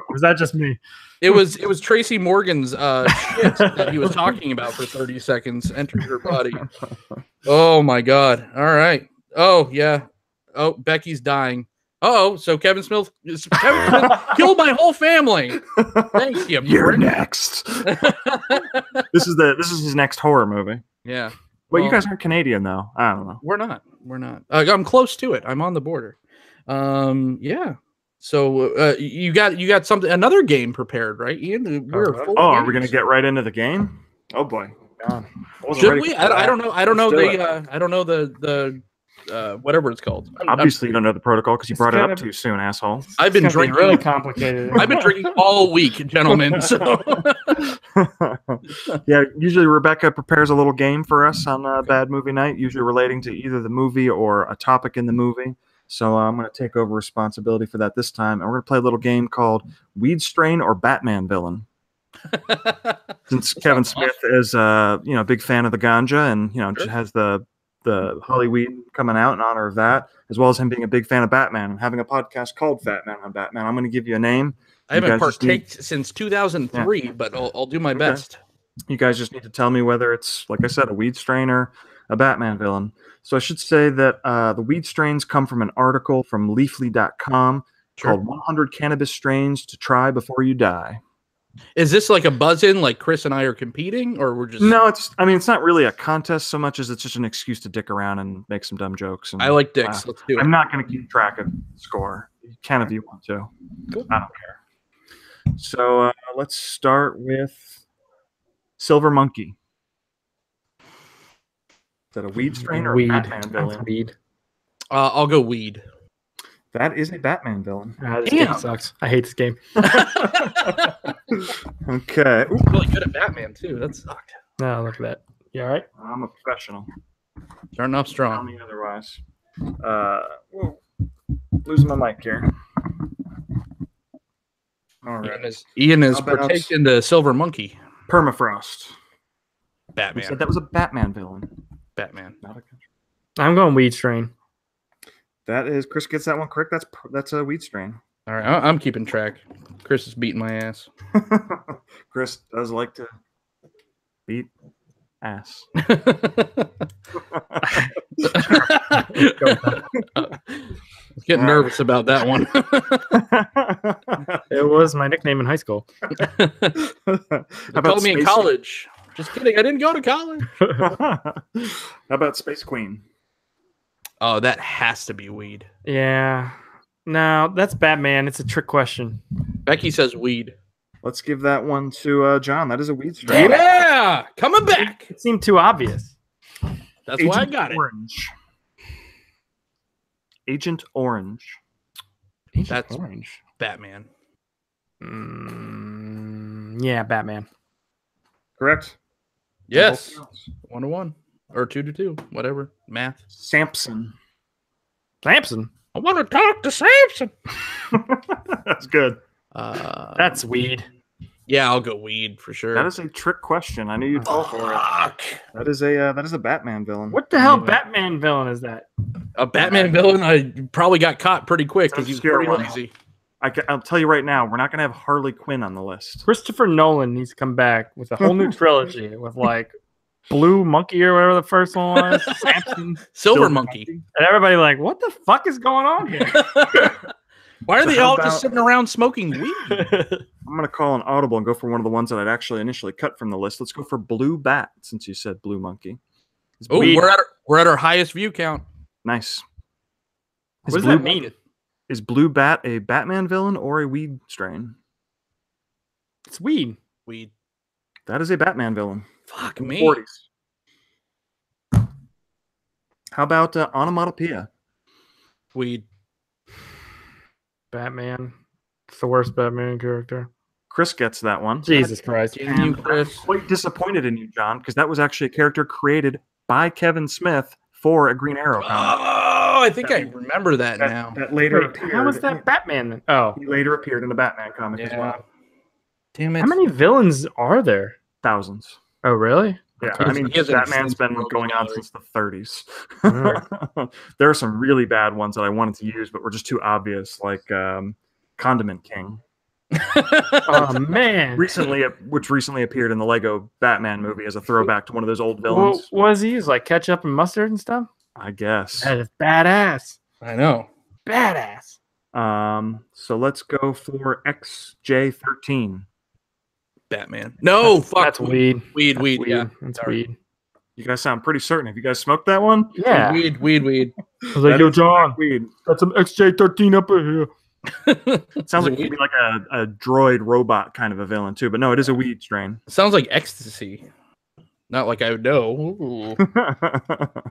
Was that just me? It was Tracy Morgan's shit that he was talking about for 30 seconds entered her body. Oh my god! All right. Oh yeah. Oh, Becky's dying. Oh, so Kevin Smith killed my whole family. Thank you. You're next. This is his next horror movie. Yeah. Well, you guys aren't Canadian though. I don't know. We're not. I'm close to it. I'm on the border. Yeah. So you got something, another game prepared, right, Ian? Are we gonna get right into the game? Oh boy. Should we? I don't know. I don't know the whatever it's called. Obviously, you don't know the protocol because you brought it up too soon, asshole. I've been drinking really complicated. I've been drinking all week, gentlemen. So. Yeah, usually Rebecca prepares a little game for us on Bad Movie Night, usually relating to either the movie or a topic in the movie. So I'm going to take over responsibility for that this time, and we're going to play a little game called Weed Strain or Batman Villain. Since Kevin Smith is a big fan of the ganja, and has the Hollyweed coming out in honor of that, as well as him being a big fan of Batman and having a podcast called Fat Man on Batman. I'm going to give you a name. I haven't partaked since 2003, but I'll do my best. You guys just need to tell me whether it's, like I said, a weed strain or a Batman villain. So I should say that the weed strains come from an article from Leafly.com called 100 Cannabis Strains to Try Before You Die. Is this like a buzz-in, like Chris and I are competing, or we're just... No, it's not really a contest so much as it's just an excuse to dick around and make some dumb jokes. And, I like dicks. Let's do it. I'm not going to keep track of the score. You can if you want to. Cool. I don't care. So let's start with Silver Monkey. Is that a weed strain or a Batman villain? Weed. I'll go weed. That is a Batman villain. This game sucks. I hate this game. Okay. Ooh, really good at Batman, too. That sucked. No, look at that. You all right? I'm a professional. Starting off strong. Tell me otherwise. Whoa. Losing my mic here. All right. Ian is partaking the Silver Monkey. Permafrost. Batman. You said that was a Batman villain. Batman. Not a country. I'm going weed strain. That is, Chris gets that one correct. That's a weed strain. All right, I'm keeping track. Chris is beating my ass. Chris does like to beat ass. Getting nervous about that one. It was my nickname in high school. They called me in college. Just kidding. I didn't go to college. How about Space Queen? Oh, that has to be weed. Yeah. No, that's Batman. It's a trick question. Becky says weed. Let's give that one to John. That is a weed strain. Yeah! Coming back! It seemed too obvious. That's why I got Orange. Agent Orange. That's Orange. Batman. Yeah, Batman. Correct? Yes. 1-1. Or 2-2. Whatever. Math. Samson. Samson? I want to talk to Samson. That's good. That's weed. Yeah, I'll go weed for sure. That is a trick question. I knew you'd fall for it. That is a Batman villain. What the hell Batman villain is that? A Batman villain? I probably got caught pretty quick because he's pretty lazy. I'll tell you right now, we're not going to have Harley Quinn on the list. Christopher Nolan needs to come back with a whole new trilogy with like Blue Monkey or whatever the first one was, Samson, Silver Monkey, and everybody like, what the fuck is going on here? Why are they all just sitting around smoking weed? I'm going to call an audible and go for one of the ones that I'd actually initially cut from the list. Let's go for Blue Bat, since you said Blue Monkey. Oh, we're at our highest view count. Nice. What does that mean? Is Blue Bat a Batman villain or a weed strain? It's weed. Weed. That is a Batman villain. Fuck me. 40s. How about Onomatopoeia? Weed. Batman. It's the worst Batman character. Chris gets that one. Jesus Christ. You, Chris. I'm quite disappointed in you, John, because that was actually a character created by Kevin Smith for a Green Arrow comic. Oh, I think I remember that now. That later appeared. How was that Batman? Oh. He later appeared in the Batman comic as well. Damn it. How many villains are there? Thousands. Oh, really? Yeah, Okay. I mean, Batman's been going on since the 30s. There are some really bad ones that I wanted to use, but were just too obvious, like Condiment King. Oh, man. Which recently appeared in the Lego Batman movie as a throwback to one of those old villains. What does he use? Like ketchup and mustard and stuff? I guess. That is badass. I know. Badass. So let's go for XJ13. Batman. No, fuck. That's weed. Weed. Yeah. That's weed. You guys sound pretty certain. Have you guys smoked that one? Yeah. Weed. I was like, yo, John, weed. got some XJ13 up in here. It sounds like maybe like a droid robot kind of a villain too, but no, it is a weed strain. It sounds like ecstasy. Not like I would know. How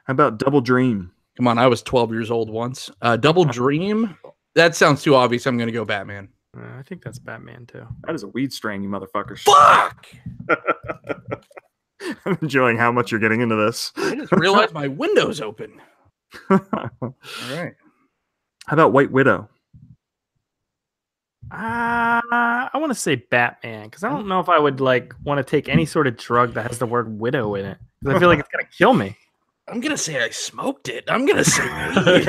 about Double Dream? Come on, I was 12 years old once. Double Dream? That sounds too obvious. I'm going to go Batman. I think that's Batman too. That is a weed strain, you motherfuckers. Fuck! I'm enjoying how much you're getting into this. I just realized my window's open. All right. How about White Widow? I want to say Batman because I don't know if I would like want to take any sort of drug that has the word widow in it because I feel like it's gonna kill me. I'm gonna say I smoked it. I'm gonna say weed.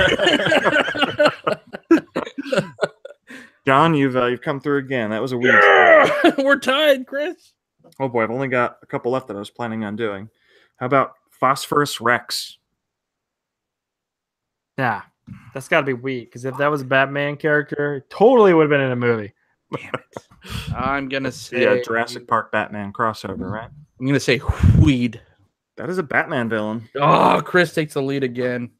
John, you've come through again. That was a weed. We're tied, Chris. Oh boy, I've only got a couple left that I was planning on doing. How about Phosphorus Rex? Yeah, that's got to be weed because if that was a Batman character, it totally would have been in a movie. Damn it. I'm gonna say Jurassic Park Batman crossover, right? I'm gonna say weed. That is a Batman villain. Oh, Chris takes the lead again.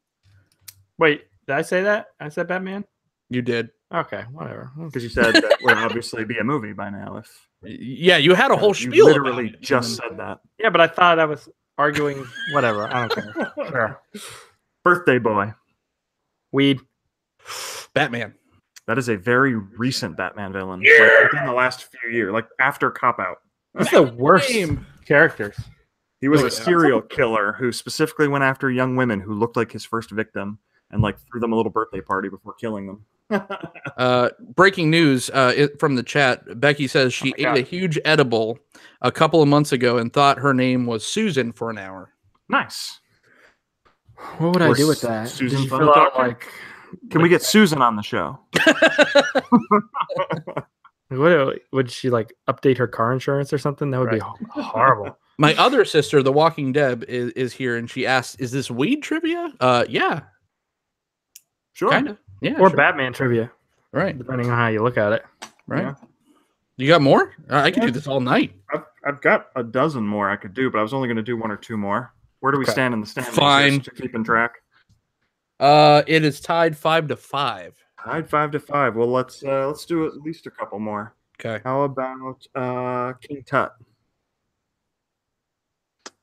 Wait, did I say that? I said Batman? You did. Okay, whatever. Because you said that would obviously be a movie by now. Yeah, you had a whole you spiel. Literally just said that. Yeah, but I thought I was arguing. Whatever. I don't care. Sure. Birthday Boy. Weed. Batman. That is a very recent Batman villain. Like within the last few years, like after Cop Out. That's the worst characters. He was a serial killer who specifically went after young women who looked like his first victim and like threw them a little birthday party before killing them. Breaking news from the chat. Becky says she ate a huge edible a couple of months ago and thought her name was Susan for an hour. Nice. What would I do with that? Susan fill out, like, can we get Susan on the show? Would she like update her car insurance or something? That would be horrible. My other sister, the Walking Deb, is here, and she asked, "Is this weed trivia?" Yeah, sure, kind of. Yeah, or sure. Batman trivia, right? Depending on how you look at it, right? Yeah. You got more? I could do this all night. I've got a dozen more I could do, but I was only going to do one or two more. Where do we stand in the standings? Fine. To keep in track. It is tied 5-5. Tied 5-5. Well, let's do at least a couple more. Okay. How about King Tut?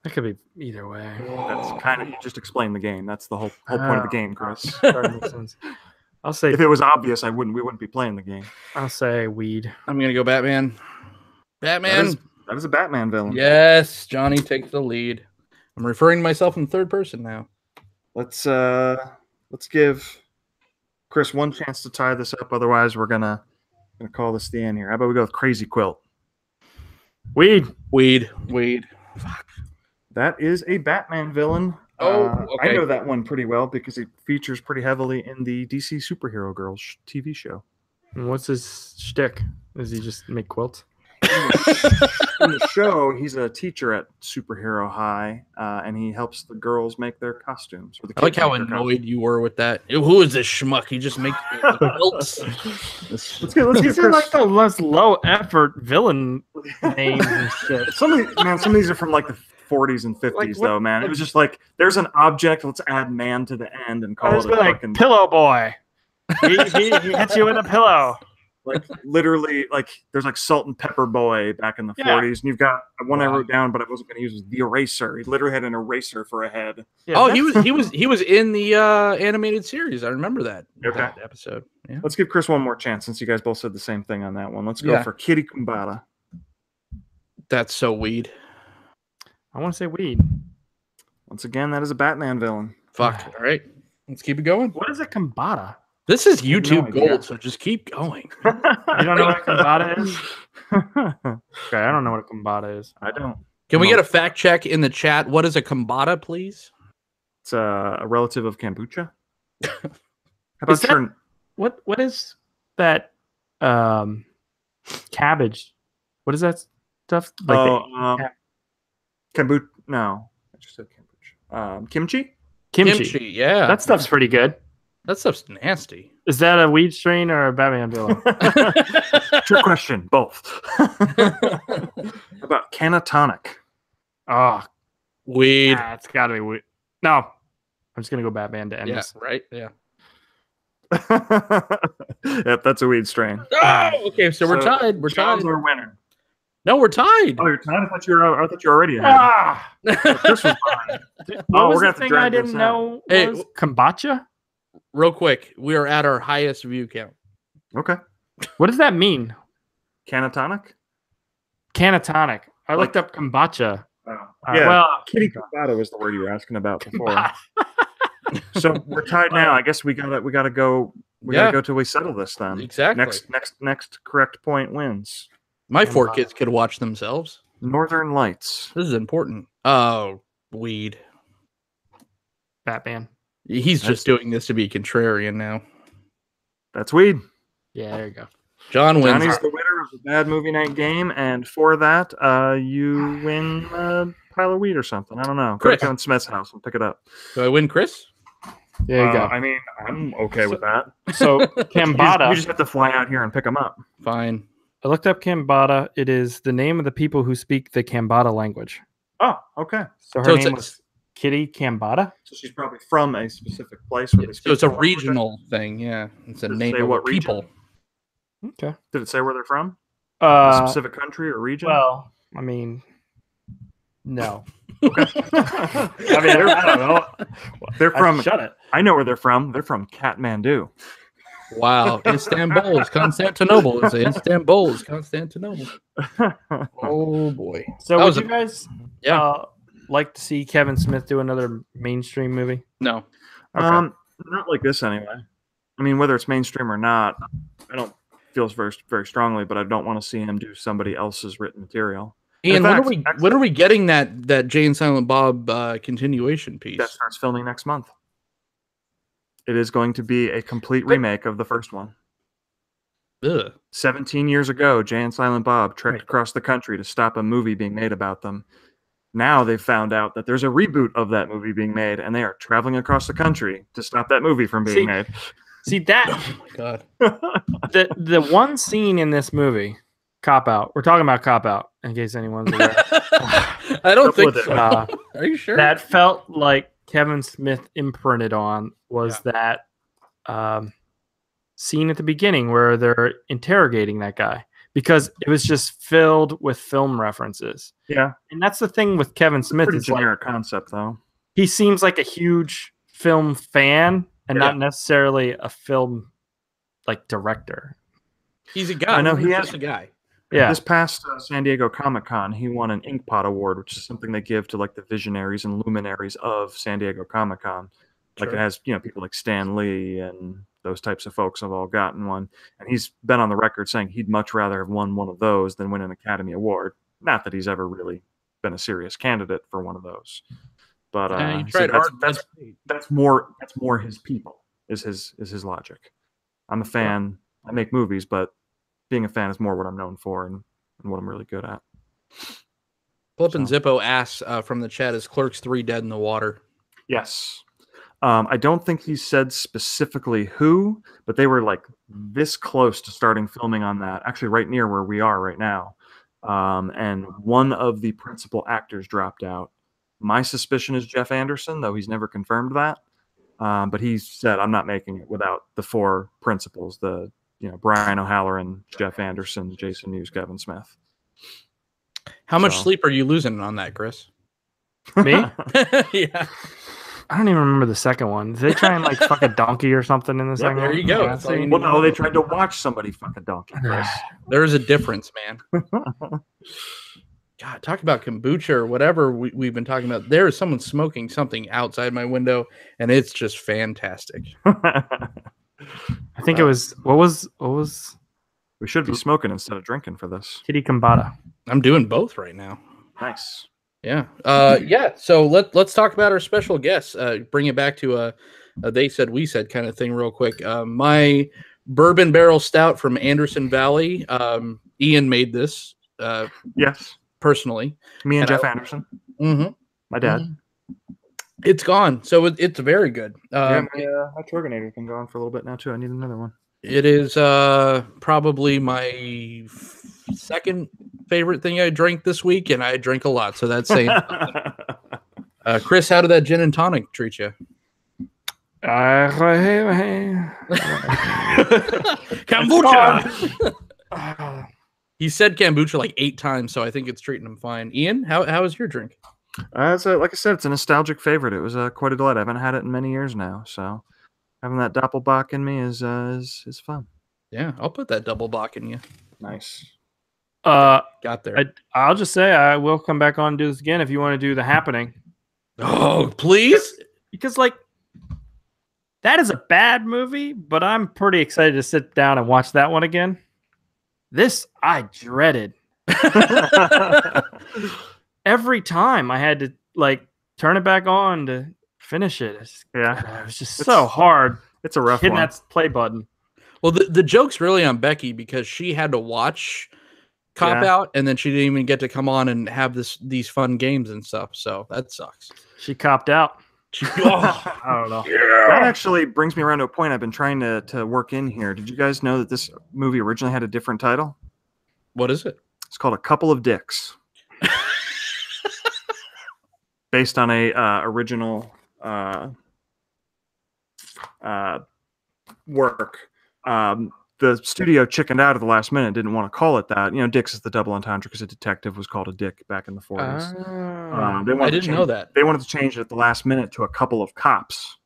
That could be either way. That's kind of, you just explained the game. That's the whole point of the game, Chris. I'll say if it was obvious, we wouldn't be playing the game. I'll say weed. I'm gonna go Batman. Batman. That is a Batman villain. Yes, Johnny takes the lead. I'm referring to myself in third person now. Let's give Chris, one chance to tie this up. Otherwise, we're gonna call this the end here. How about we go with Crazy Quilt? Weed. Fuck. That is a Batman villain. Okay. I know that one pretty well because it features pretty heavily in the DC Superhero Girls TV show. And what's his shtick? Does he just make quilts? In the show, he's a teacher at Superhero High, and he helps the girls make their costumes. Or the I like how annoyed you were with that. Who is this schmuck? He just makes quilts. Let's get These are like the less low effort villain names and shit. Some of these are from like the 40s and 50s, though, man. It was just like, there's an object, let's add man to the end and call it a fucking Pillow Boy. He hits you with a pillow. Like literally, like there's like Salt and Pepper Boy back in the 40s, and you've got one I wrote down, but I wasn't going to use was the Eraser. He literally had an eraser for a head. Yeah, he was in the animated series. I remember that episode. Yeah. Let's give Chris one more chance since you guys both said the same thing on that one. Let's go for Kitty Kumbada. That's so weed. I want to say weed. Once again, that is a Batman villain. Fuck. All right, let's keep it going. What is a Kumbada? This is YouTube gold, so just keep going. You don't know what a Kumbada is? Okay, I don't know what a Kumbada is. I don't. Can we get a fact check in the chat? What is a Kumbada, please? It's a relative of kombucha. How about what is that cabbage? What is that stuff? Like kombucha? No, I just said kombucha. Kimchi? Kimchi, yeah. That stuff's pretty good. That stuff's nasty. Is that a weed strain or a Batman villain? Trick question, both. How about Canatonic? Oh, weed. It's got to be weed. No, I'm just gonna go Batman to end this. Right? Yeah. Yep, that's a weed strain. Oh, okay. So we're tied. We're tied. We're winner. No, we're tied. Oh, you're tied. I thought you were already ahead. This was behind. What was the thing I didn't know? Was kombucha? Real quick, we are at our highest view count. Okay. What does that mean? Canatonic? Canatonic. I looked up kombucha. Yeah. Well, Kitty Kumbada was the word you were asking about before. So we're tied now. I guess we gotta go. We gotta go till we settle this then. Exactly. Next correct point wins. My 4 kids could watch themselves. Northern Lights. This is important. Oh, weed. Batman. He's just doing this to be contrarian now. That's weed. Yeah, there you go. John wins. Johnny's the winner of the Bad Movie Night game, and for that, you win a pile of weed or something. I don't know. Go to Kevin Smith's house and pick it up. Do I win, Chris? There you go. I mean, I'm okay with that. So, Kambada. You just have to fly out here and pick them up. Fine. I looked up Kambada. It is the name of the people who speak the Kambada language. Oh, okay. So her name was Kitty Kambada. So she's probably from a specific place. Where they speak so it's a regional thing. Yeah. It's a name of what people. Okay. Did it say where they're from? A specific country or region? Well, I mean, no. Okay. I mean, I don't know. They're from. Shut it. I know where they're from. They're from Kathmandu. Wow. Istanbul is Constantinople. It's Istanbul is Constantinople. Oh, boy. So would you guys like to see Kevin Smith do another mainstream movie? No. Okay. Not like this anyway. I mean, whether it's mainstream or not, I don't feel very, very strongly, but I don't want to see him do somebody else's written material. And when are we getting that Jay and Silent Bob continuation piece? That starts filming next month. It is going to be a complete remake of the first one. Ugh. 17 years ago, Jay and Silent Bob trekked across the country to stop a movie being made about them. Now they've found out that there's a reboot of that movie being made, and they are traveling across the country to stop that movie from being made. See that? Oh my god! the one scene in this movie, Cop Out. We're talking about Cop Out, in case anyone's aware. I don't think so. Are you sure? That felt like Kevin Smith imprinted on was that scene at the beginning where they're interrogating that guy, because it was just filled with film references. Yeah, and that's the thing with Kevin Smith. It's a generic concept, though. He seems like a huge film fan and not necessarily a film director. He's a guy. I know he's just a guy. Yeah. This past San Diego Comic-Con, he won an Inkpot Award, which is something they give to like the visionaries and luminaries of San Diego Comic-Con. Like it has, people like Stan Lee and those types of folks have all gotten one. And he's been on the record saying he'd much rather have won one of those than win an Academy Award. Not that he's ever really been a serious candidate for one of those. But that's more his people, is his logic. I'm a fan. I make movies, but being a fan is more what I'm known for and what I'm really good at. Flippin' Zippo asks from the chat, is Clerks 3 dead in the water? Yes. I don't think he said specifically who, but they were like this close to starting filming on that, actually right near where we are right now. And one of the principal actors dropped out. My suspicion is Jeff Anderson, though he's never confirmed that. But he said, I'm not making it without the four principals, Brian O'Halloran, Jeff Anderson, Jason Mewes, Kevin Smith. How much sleep are you losing on that, Chris? Me? Yeah. I don't even remember the second one. Did they try and like fuck a donkey or something in the second one? There you go. Well, no, they tried to watch somebody fuck a donkey, Chris. There's a difference, man. God, talk about kombucha or whatever we've been talking about. There is someone smoking something outside my window, and it's just fantastic. I think it was what was we should be smoking instead of drinking for this. Kitty Kambata. I'm doing both right now. Nice. Yeah. Yeah. So let's talk about our special guests. Bring it back to a they said, we said kind of thing real quick. My bourbon barrel stout from Anderson Valley. Ian made this. Yes. Personally. Me and Jeff Anderson. Mm-hmm. My dad. Mm-hmm. It's gone. So it's very good. My Turgonator's been gone for a little bit now too. I need another one. It is probably my second favorite thing I drank this week, and I drink a lot, so that's saying something. Chris, how did that gin and tonic treat you? Kombucha. He said kombucha like 8 times, so I think it's treating him fine. Ian, how is your drink? Like I said, it's a nostalgic favorite. It was quite a delight. I haven't had it in many years now, so having that Doppelbock in me is fun. Yeah, I'll put that Doppelbock in you. Nice. Got there. I'll just say I will come back on and do this again if you want to do The Happening. Oh, please? Because like that is a bad movie, but I'm pretty excited to sit down and watch that one again. This I dreaded. Every time I had to like turn it back on to finish it. It was just so hard. It's a rough hitting one. that play button. Well, the joke's really on Becky because she had to watch Cop Out, and then she didn't even get to come on and have these fun games and stuff. So that sucks. She copped out. I don't know. Yeah. That actually brings me around to a point I've been trying to work in here. Did you guys know that this movie originally had a different title? What is it? It's called A Couple of Dicks. Based on a original work. The studio chickened out at the last minute, didn't want to call it that. Dicks is the double entendre because a detective was called a dick back in the 40s. I didn't know that. They wanted to change it at the last minute to A Couple of Cops,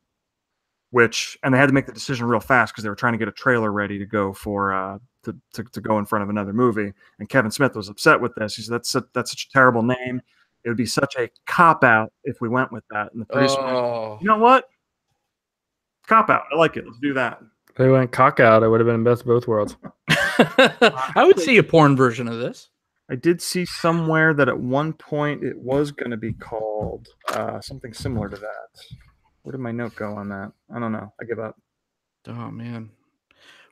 and they had to make the decision real fast because they were trying to get a trailer ready to go for to go in front of another movie. And Kevin Smith was upset with this. He said, that's such a terrible name. It would be such a cop-out if we went with that. And the producer went, you know what? Cop-out. I like it. Let's do that. If they went cock-out, it would have been best of both worlds. I would see a porn version of this. I did see somewhere that at one point it was going to be called something similar to that. Where did my note go on that? I don't know. I give up. Oh, man.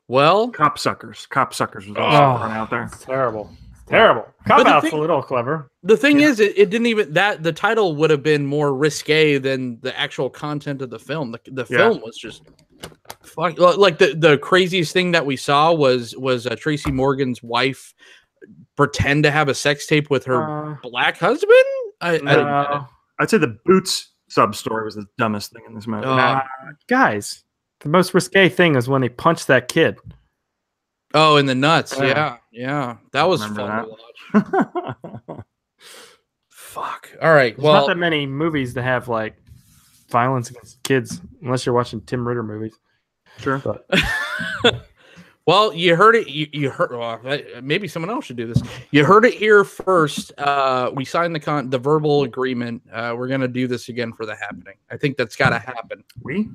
Well, Copsuckers. Copsuckers was also thrown out there. It's terrible. Terrible. Cop-out's a little clever. The thing is, it didn't even the title would have been more risque than the actual content of the film. The film was just fuck. Like the craziest thing that we saw was Tracy Morgan's wife pretend to have a sex tape with her black husband. I didn't get it. I'd say the Boots sub story was the dumbest thing in this movie. Guys, the most risque thing is when they punched that kid. Oh, in the nuts. Yeah. That was fun to watch. Fuck. All right. There's not that many movies that have like violence against kids, unless you're watching Tim Ritter movies. Sure. Well, you heard it. You heard. Well, maybe someone else should do this. You heard it here first. We signed the verbal agreement. We're gonna do this again for The Happening. I think that's got to happen. We?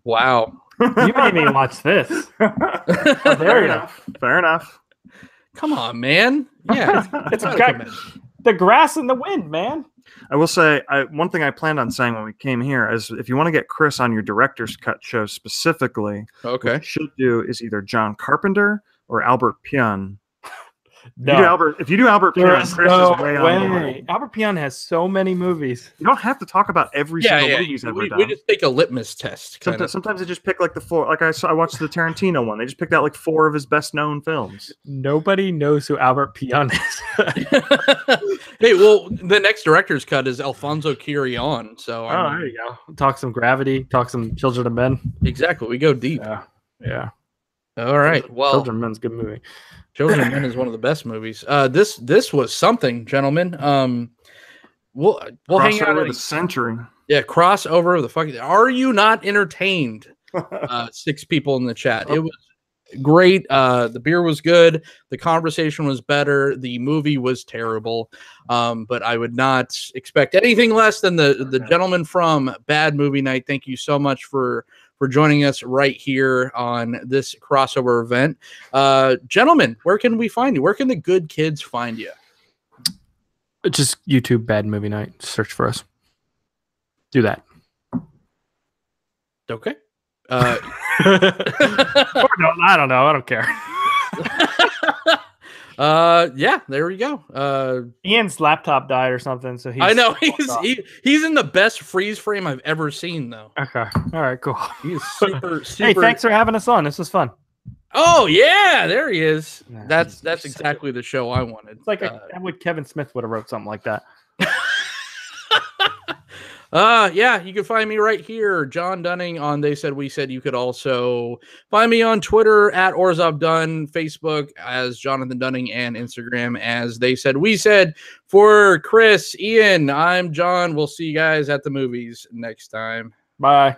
Wow. You made me watch this. Fair enough. Fair enough. Come on, man. Yeah, it's the grass and the wind, man. I will say one thing I planned on saying when we came here is if you want to get Chris on your director's cut show specifically, what you should do is either John Carpenter or Albert Pyun. No. If you do Albert Pyun, Chris is way on board. Albert Pyun has so many movies. You don't have to talk about every single movie he's ever done. We just take a litmus test. Sometimes they just pick like the 4. Like I watched the Tarantino one. They just picked out like 4 of his best known films. Nobody knows who Albert Pyun is. Hey, well, the next director's cut is Alfonso Cuarón. So there you go. Talk some Gravity. Talk some Children of Men. Exactly. We go deep. Yeah. All right. Well, Children of Men's a good movie. Children of Men is one of the best movies. This was something, gentlemen. We'll hang out with the century. Yeah, crossover. The fucking. Are you not entertained? 6 people in the chat. It was great. The beer was good. The conversation was better. The movie was terrible. But I would not expect anything less than the gentleman from Bad Movie Night. Thank you so much for joining us right here on this crossover event. Gentlemen, where can we find you? Where can the good kids find you? Just YouTube Bad Movie Night. Search for us. Do that. Okay. No, I don't know. I don't care. Yeah, there we go. Ian's laptop died or something, so I know he's in the best freeze frame I've ever seen, though. Okay, all right, cool. He's super. Hey, thanks for having us on. This was fun. Oh yeah, there he is. That's exactly the show I wanted. It's like Kevin Smith would have wrote something like that. Yeah, you can find me right here, Jon Dunning on They Said We Said. You could also find me on Twitter at OrzovDunn, Facebook as Jonathan Dunning, and Instagram as They Said We Said. For Chris, Ian, I'm John. We'll see you guys at the movies next time. Bye.